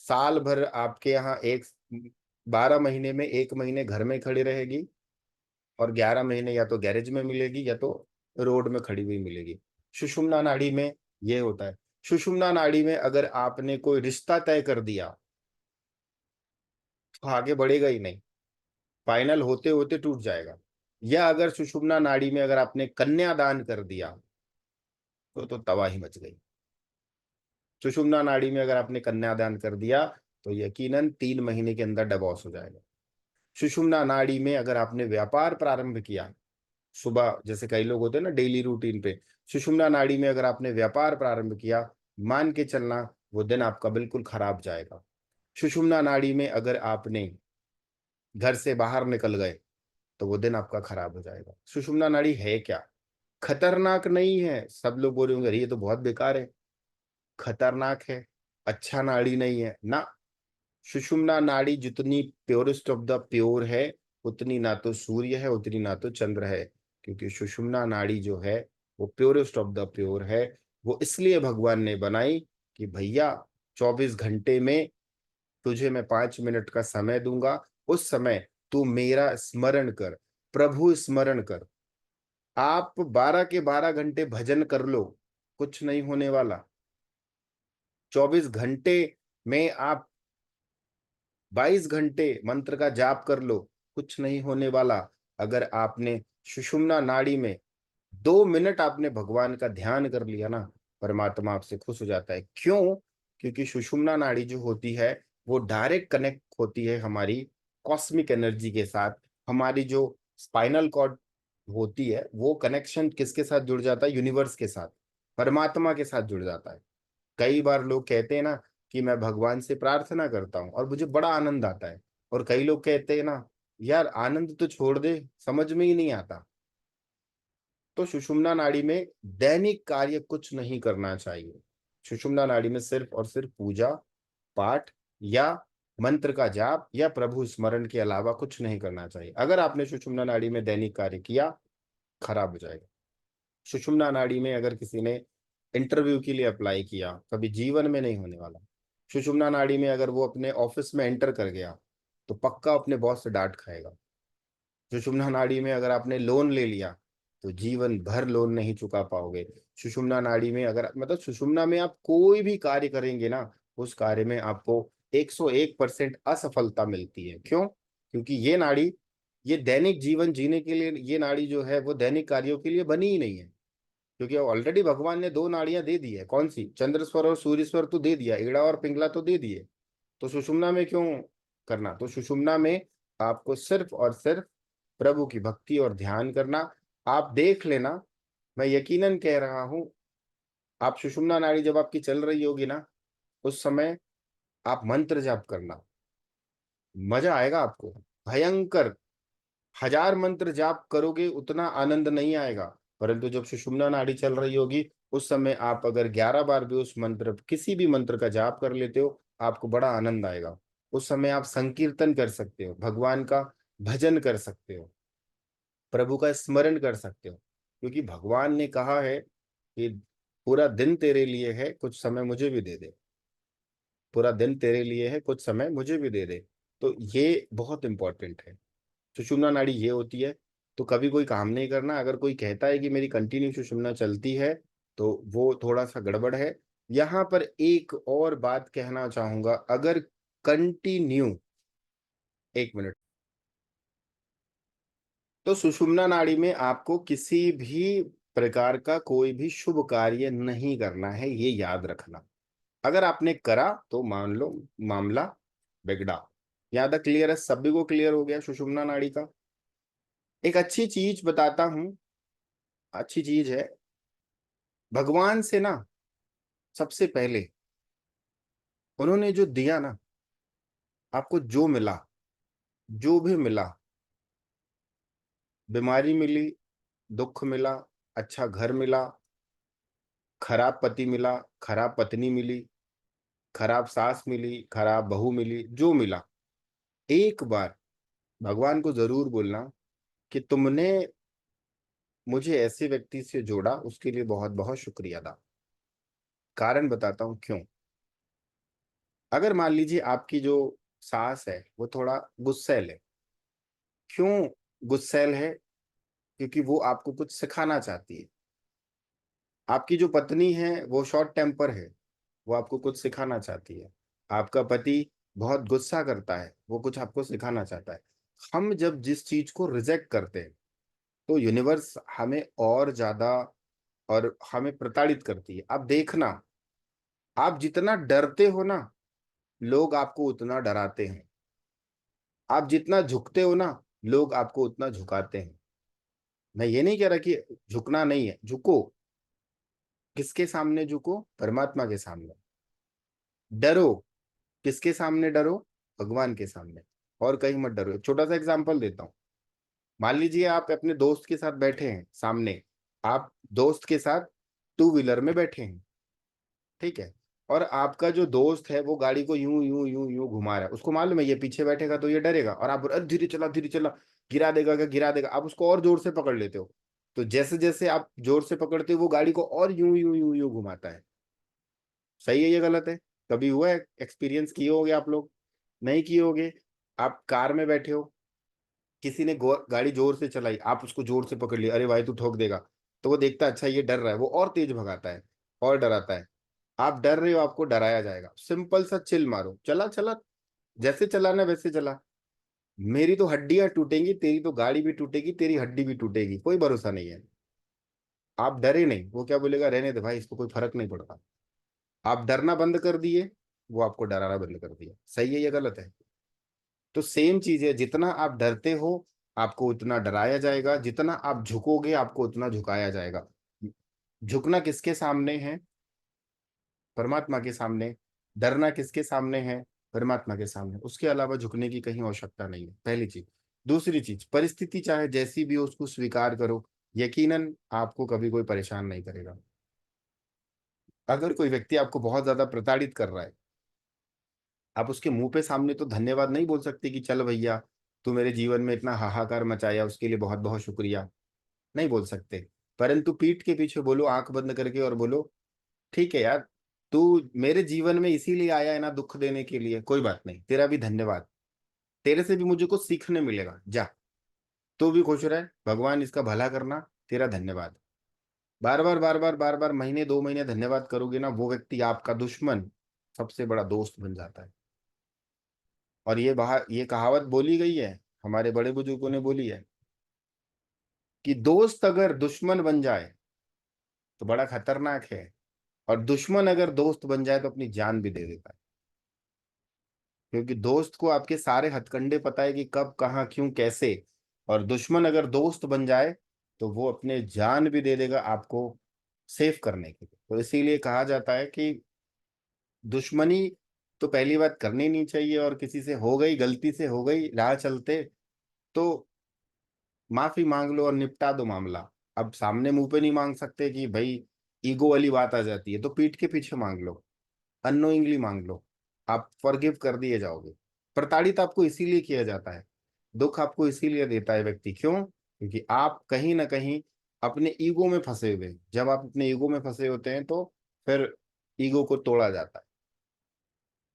साल भर आपके यहाँ 12 महीने में 1 महीने घर में खड़ी रहेगी, और 11 महीने या तो गैरेज में मिलेगी या तो रोड में खड़ी हुई मिलेगी। सुषुम्ना नाड़ी में ये होता है। सुषुम्ना नाड़ी में अगर आपने कोई रिश्ता तय कर दिया तो आगे बढ़ेगा ही नहीं, फाइनल होते होते टूट जाएगा। या अगर सुषुम्ना नाड़ी में अगर आपने कन्यादान कर दिया तो तबाही मच गई। सुषुम्ना नाड़ी में अगर आपने कन्यादान कर दिया तो यकीनन 3 महीने के अंदर डिवोर्स हो जाएगा। सुषुम्ना नाड़ी में अगर आपने व्यापार प्रारंभ किया, सुबह जैसे कई लोग होते हैं ना डेली रूटीन पे, सुषुम्ना नाड़ी में अगर आपने व्यापार प्रारंभ किया, मान के चलना वो दिन आपका बिल्कुल खराब जाएगा। सुषुम्ना नाड़ी में अगर आपने घर से बाहर निकल गए तो वो दिन आपका खराब हो जाएगा। सुषुम्ना नाड़ी है क्या? खतरनाक नहीं है। सब लोग बोल रहे होंगे ये तो बहुत बेकार है, खतरनाक है, अच्छा नाड़ी नहीं है ना। सुषुम्ना नाड़ी जितनी प्योरेस्ट ऑफ द प्योर है, उतनी ना तो सूर्य है, उतनी ना तो चंद्र है। क्योंकि सुषुम्ना नाड़ी जो है वो प्योरेस्ट ऑफ द प्योर है। वो इसलिए भगवान ने बनाई कि भैया 24 घंटे में तुझे मैं 5 मिनट का समय दूंगा, उस समय तू मेरा स्मरण कर, प्रभु स्मरण कर। आप 12 के 12 घंटे भजन कर लो, कुछ नहीं होने वाला। 24 घंटे में आप 22 घंटे मंत्र का जाप कर लो, कुछ नहीं होने वाला। अगर आपने सुषुम्ना नाड़ी में 2 मिनट आपने भगवान का ध्यान कर लिया ना, परमात्मा आपसे खुश हो जाता है। क्यों? क्योंकि सुषुम्ना नाड़ी जो होती है वो डायरेक्ट कनेक्ट होती है हमारी कॉस्मिक एनर्जी के साथ। हमारी जो स्पाइनल कॉर्ड होती है वो कनेक्शन किसके साथ जुड़ जाता है? यूनिवर्स के साथ, परमात्मा के साथ जुड़ जाता है। कई बार लोग कहते हैं ना कि मैं भगवान से प्रार्थना करता हूँ और मुझे बड़ा आनंद आता है, और कई लोग कहते हैं ना यार आनंद तो छोड़ दे, समझ में ही नहीं आता। तो सुषुम्ना नाड़ी में दैनिक कार्य कुछ नहीं करना चाहिए। सुषुम्ना नाड़ी में सिर्फ और सिर्फ पूजा पाठ या मंत्र का जाप या प्रभु स्मरण के अलावा कुछ नहीं करना चाहिए। अगर आपने सुषुम्ना नाड़ी में दैनिक कार्य किया, खराब हो जाएगा। सुषुम्ना नाड़ी में अगर किसी ने इंटरव्यू के लिए अप्लाई किया, कभी जीवन में नहीं होने वाला। सुषुम्ना नाड़ी में अगर वो अपने ऑफिस में एंटर कर गया तो पक्का अपने बॉस से डांट खाएगा। सुषुम्ना नाड़ी में अगर आपने लोन ले लिया तो जीवन भर लोन नहीं चुका पाओगे। सुषुम्ना नाड़ी में अगर मतलब सुषुम्ना में आप कोई भी कार्य करेंगे ना, उस कार्य में आपको 101% असफलता मिलती है। क्यों? क्योंकि ये नाड़ी, ये दैनिक जीवन जीने के लिए, ये नाड़ी जो है वो दैनिक कार्यों के लिए बनी ही नहीं है। क्योंकि ऑलरेडी भगवान ने 2 नाड़ियां दे दी है। कौन सी? चंद्रस्वर और सूर्यस्वर तो दे दिया, ईड़ा और पिंगला तो दे दिए, तो सुषुम्ना में क्यों करना? तो सुषुम्ना में आपको सिर्फ और सिर्फ प्रभु की भक्ति और ध्यान करना। आप देख लेना, मैं यकीनन कह रहा हूं, आप सुषुम्ना नाड़ी जब आपकी चल रही होगी ना, उस समय आप मंत्र जाप करना, मजा आएगा आपको भयंकर। 1000 मंत्र जाप करोगे उतना आनंद नहीं आएगा, परंतु जब सुषुम्ना नाड़ी चल रही होगी उस समय आप अगर 11 बार भी उस मंत्र, किसी भी मंत्र का जाप कर लेते हो, आपको बड़ा आनंद आएगा। उस समय आप संकीर्तन कर सकते हो, भगवान का भजन कर सकते हो, प्रभु का स्मरण कर सकते हो, क्योंकि भगवान ने कहा है कि पूरा दिन तेरे लिए है, कुछ समय मुझे भी दे दे। पूरा दिन तेरे लिए है, कुछ समय मुझे भी दे दे। तो ये बहुत इंपॉर्टेंट है। सुषुम्ना नाड़ी ये होती है। तो कभी कोई काम नहीं करना। अगर कोई कहता है कि मेरी कंटिन्यू सुषुम्ना चलती है तो वो थोड़ा सा गड़बड़ है। यहाँ पर एक और बात कहना चाहूंगा, अगर कंटिन्यू, एक मिनट, तो सुषुम्ना नाड़ी में आपको किसी भी प्रकार का कोई भी शुभ कार्य नहीं करना है, ये याद रखना। अगर आपने करा तो मान लो मामला बिगड़ा। यहाँ तक क्लियर है? सभी को क्लियर हो गया सुषुम्ना नाड़ी का? एक अच्छी चीज बताता हूं, अच्छी चीज है। भगवान से ना सबसे पहले उन्होंने जो दिया ना, आपको जो मिला, जो भी मिला, बीमारी मिली, दुख मिला, अच्छा घर मिला, खराब पति मिला, खराब पत्नी मिली, खराब सास मिली, खराब बहू मिली, जो मिला, एक बार भगवान को जरूर बोलना कि तुमने मुझे ऐसे व्यक्ति से जोड़ा, उसके लिए बहुत बहुत शुक्रिया अदा। कारण बताता हूं क्यों। अगर मान लीजिए आपकी जो सास है वो थोड़ा गुस्सैल है। क्यों गुस्सैल है? क्योंकि वो आपको कुछ सिखाना चाहती है। आपकी जो पत्नी है वो शॉर्ट टेम्पर है, वो आपको कुछ सिखाना चाहती है। आपका पति बहुत गुस्सा करता है, वो कुछ आपको सिखाना चाहता है। हम जब जिस चीज को रिजेक्ट करते हैं तो यूनिवर्स हमें और ज्यादा और हमें प्रताड़ित करती है। अब देखना, आप जितना डरते हो ना, लोग आपको उतना डराते हैं। आप जितना झुकते हो ना, लोग आपको उतना झुकाते हैं। मैं ये नहीं कह रहा कि झुकना नहीं है, झुको। किसके सामने झुको? परमात्मा के सामने। डरो, किसके सामने डरो? भगवान के सामने। और कहीं मत डरो। एक छोटा सा एग्जांपल देता हूँ। मान लीजिए आप अपने दोस्त के साथ बैठे हैं सामने, आप दोस्त के साथ टू व्हीलर में बैठे हैं, ठीक है, और आपका जो दोस्त है वो गाड़ी को यूं यूं यूं यूं घुमा रहा है। उसको मालूम है ये पीछे बैठेगा तो ये डरेगा, और आप "अरे धीरे चला, धीरे चला, गिरा देगा क्या, गिरा देगा"। आप उसको और जोर से पकड़ लेते हो। तो जैसे जैसे आप जोर से पकड़ते हो वो गाड़ी को और यूं यूं यूं यूं घुमाता है। सही है ये गलत है? कभी हुआ है? एक्सपीरियंस किए होगे आप लोग? नहीं किए होगे। आप कार में बैठे हो, किसी ने गाड़ी जोर से चलाई, आप उसको जोर से पकड़ लिया, अरे भाई तू ठोक देगा। तो वो देखता है अच्छा ये डर रहा है, वो और तेज भगाता है और डराता है। आप डर रहे हो, आपको डराया जाएगा। सिंपल सा चिल मारो, चला चला, जैसे चलाना वैसे चला। मेरी तो हड्डियां टूटेंगी, तेरी तो गाड़ी भी टूटेगी, तेरी हड्डी भी टूटेगी, कोई भरोसा नहीं है। आप डरे नहीं, वो क्या बोलेगा, रहने दे भाई, इसको कोई फर्क नहीं पड़ता। आप डरना बंद कर दिए, वो आपको डराना बंद कर दिया। सही है ये गलत है? तो सेम चीज है, जितना आप डरते हो आपको उतना डराया जाएगा, जितना आप झुकोगे आपको उतना झुकाया जाएगा। झुकना किसके सामने है? परमात्मा के सामने। डरना किसके सामने है? परमात्मा के सामने। उसके अलावा झुकने की कहीं आवश्यकता नहीं है, पहली चीज। दूसरी चीज, परिस्थिति चाहे जैसी भी हो उसको स्वीकार करो, यकीनन आपको कभी कोई परेशान नहीं करेगा। अगर कोई व्यक्ति आपको बहुत ज्यादा प्रताड़ित कर रहा है, आप उसके मुंह पे सामने तो धन्यवाद नहीं बोल सकते कि चल भैया तू मेरे जीवन में इतना हाहाकार मचाया, उसके लिए बहुत बहुत शुक्रिया, नहीं बोल सकते। परंतु पीठ के पीछे बोलो, आंख बंद करके, और बोलो ठीक है यार, तू मेरे जीवन में इसीलिए आया है ना, दुख देने के लिए, कोई बात नहीं, तेरा भी धन्यवाद, तेरे से भी मुझे कुछ सीखने मिलेगा, जा तू भी खुश रहे, भगवान इसका भला करना, तेरा धन्यवाद। बार बार महीने 2 महीने धन्यवाद करोगे ना, वो व्यक्ति आपका दुश्मन सबसे बड़ा दोस्त बन जाता है। और ये कहावत बोली गई है, हमारे बड़े बुजुर्गों ने बोली है कि दोस्त अगर दुश्मन बन जाए तो बड़ा खतरनाक है, और दुश्मन अगर दोस्त बन जाए तो अपनी जान भी दे देता है। क्योंकि दोस्त को आपके सारे हथकंडे पता है कि कब कहाँ क्यों कैसे, और दुश्मन अगर दोस्त बन जाए तो वो अपने जान भी दे देगा आपको सेफ करने के लिए। तो इसीलिए कहा जाता है कि दुश्मनी तो पहली बात करनी नहीं चाहिए, और किसी से हो गई, गलती से हो गई राह चलते, तो माफी मांग लो और निपटा दो मामला। अब सामने मुंह पे नहीं मांग सकते कि भाई ईगो वाली बात आ जाती है, तो पीठ के पीछे मांग लो, अननोइंगली मांग लो, आप फॉरगिव कर दिए जाओगे। प्रताड़ित आपको इसीलिए किया जाता है, दुख आपको इसीलिए देता है व्यक्ति, क्यों? क्योंकि आप कहीं ना कहीं अपने ईगो में फंसे हुए, जब आप अपने ईगो में फंसे होते हैं तो फिर ईगो को तोड़ा जाता है,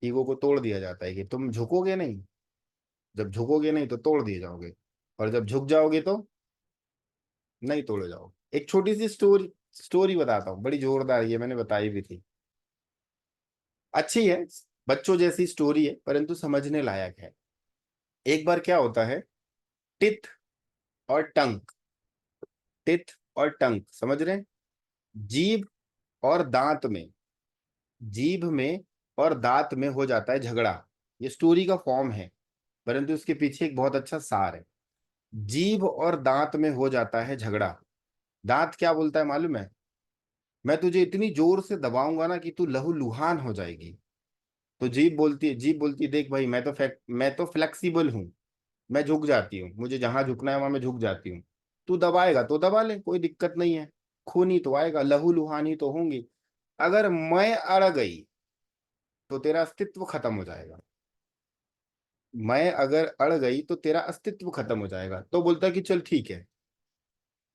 ईगो को तोड़ दिया जाता है कि तुम झुकोगे नहीं, जब झुकोगे नहीं तो तोड़ दिए जाओगे, और जब झुक जाओगे तो नहीं तोड़े जाओगे। एक छोटी सी स्टोरी बताता हूँ, बड़ी जोरदार, ये मैंने बताई भी थी, अच्छी है, बच्चों जैसी स्टोरी है परंतु समझने लायक है। एक बार क्या होता है, टिथ और टंक, टिथ और टंक समझ रहे हैं, जीभ और दांत में, जीभ में और दांत में हो जाता है झगड़ा। ये स्टोरी का फॉर्म है परंतु इसके पीछे एक बहुत अच्छा सार है। जीभ और दांत में हो जाता है झगड़ा। दांत क्या बोलता है मालूम है, मैं तुझे इतनी जोर से दबाऊंगा ना कि तू लहूलुहान हो जाएगी। तो जीभ बोलती है देख भाई, मैं तो फ्लेक्सिबल हूँ, मैं झुक जाती हूँ, मुझे जहां झुकना है वहां मैं झुक जाती हूँ, तू दबाएगा तो दबा ले, कोई दिक्कत नहीं है, खून ही तो आएगा, लहूलुहान तो होंगी। अगर मैं अड़ गई तो तेरा अस्तित्व खत्म हो जाएगा, मैं अगर अड़ गई तो तेरा अस्तित्व खत्म हो जाएगा। तो बोलता कि चल ठीक है,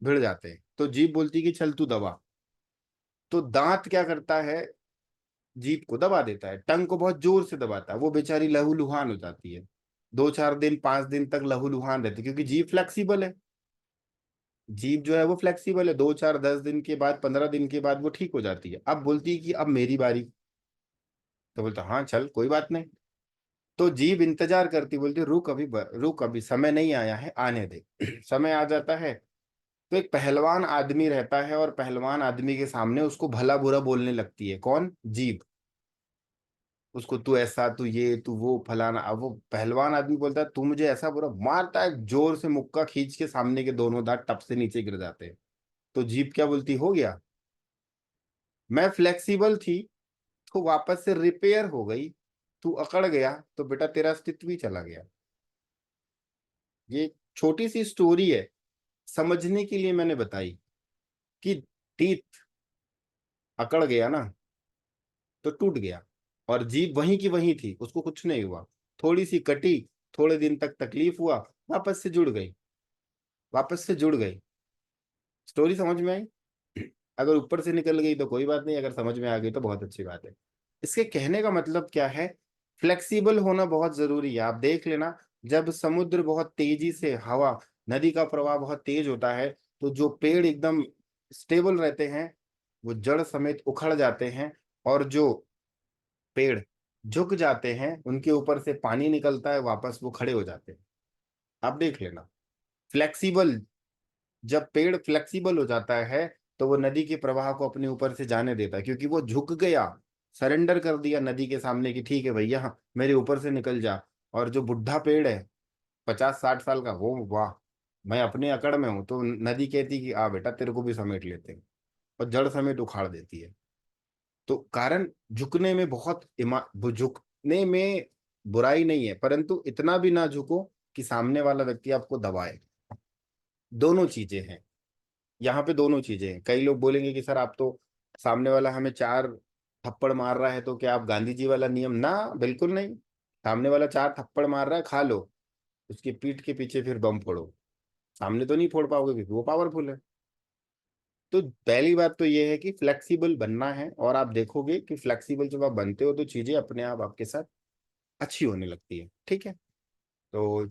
भिड़ जाते हैं। तो जीभ बोलती कि चल तू दबा। तो दांत क्या करता है, जीभ को दबा देता है, टंग को बहुत जोर से दबाता है, वो बेचारी लहूलुहान हो जाती है, 2-4 दिन 5 दिन तक लहूलुहान रहती है, क्योंकि जीभ फ्लेक्सिबल है, जीभ जो है वो फ्लेक्सिबल है, 2-4-10 दिन के बाद 15 दिन के बाद वो ठीक हो जाती है। अब बोलती है कि अब मेरी बारी। तो बोलता हाँ चल कोई बात नहीं। तो जीभ इंतजार करती, बोलती रुक अभी, रुक अभी, समय नहीं आया है, आने दे। समय आ जाता है तो एक पहलवान आदमी रहता है, और पहलवान आदमी के सामने उसको भला बुरा बोलने लगती है, कौन? जीभ। उसको तू ऐसा, तू ये, तू वो, फलाना। अब वो पहलवान आदमी बोलता है तू मुझे ऐसा बुरा, मारता है जोर से, मुक्का खींच के सामने के दोनों दांत टप से नीचे गिर जाते हैं। तो जीभ क्या बोलती, हो गया, मैं फ्लेक्सिबल थी तो वापस से रिपेयर हो गई, तू अकड़ गया तो बेटा तेरा अस्तित्व ही चला गया। ये छोटी सी स्टोरी है, समझने के लिए मैंने बताई कि टीथ अकड़ गया ना तो टूट गया, और जीभ वहीं की वहीं थी, उसको कुछ नहीं हुआ, थोड़ी सी कटी, थोड़े दिन तक तकलीफ हुआ, वापस से जुड़ गई, वापस से जुड़ गई। स्टोरी समझ में आई? अगर ऊपर से निकल गई तो कोई बात नहीं, अगर समझ में आ गई तो बहुत अच्छी बात है। इसके कहने का मतलब क्या है, फ्लेक्सिबल होना बहुत जरूरी है। आप देख लेना, जब समुद्र बहुत तेजी से, हवा, नदी का प्रवाह बहुत तेज होता है, तो जो पेड़ एकदम स्टेबल रहते हैं वो जड़ समेत उखड़ जाते हैं, और जो पेड़ झुक जाते हैं उनके ऊपर से पानी निकलता है, वापस वो खड़े हो जाते हैं। आप देख लेना, फ्लेक्सिबल, जब पेड़ फ्लेक्सिबल हो जाता है तो वो नदी के प्रवाह को अपने ऊपर से जाने देता है, क्योंकि वो झुक गया, सरेंडर कर दिया नदी के सामने कि ठीक है भैया हाँ, मेरे ऊपर से निकल जा। और जो बुढ़ा पेड़ है 50-60 साल का, वो वाह, मैं अपने अकड़ में हूं, तो नदी कहती कि आ बेटा तेरे को भी समेट लेते हैं, और जड़ समेत उखाड़ देती है। तो कारण झुकने में बहुत झुकने में बुराई नहीं है, परंतु इतना भी ना झुको कि सामने वाला व्यक्ति आपको दबाए। दोनों चीजें हैं यहाँ पे, दोनों चीजें हैं। कई लोग बोलेंगे कि सर आप तो, सामने वाला हमें 4 थप्पड़ मार रहा है तो क्या आप गांधी जी वाला नियम? ना, बिल्कुल नहीं। सामने वाला 4 थप्पड़ मार रहा है, खा लो, उसकी पीठ के पीछे फिर बम फोड़ो, सामने तो नहीं फोड़ पाओगे क्योंकि वो पावरफुल है। तो पहली बात तो ये है कि फ्लेक्सिबल बनना है, और आप देखोगे कि फ्लेक्सिबल जब आप बनते हो तो चीजें अपने आप आपके साथ अच्छी होने लगती है। ठीक है, तो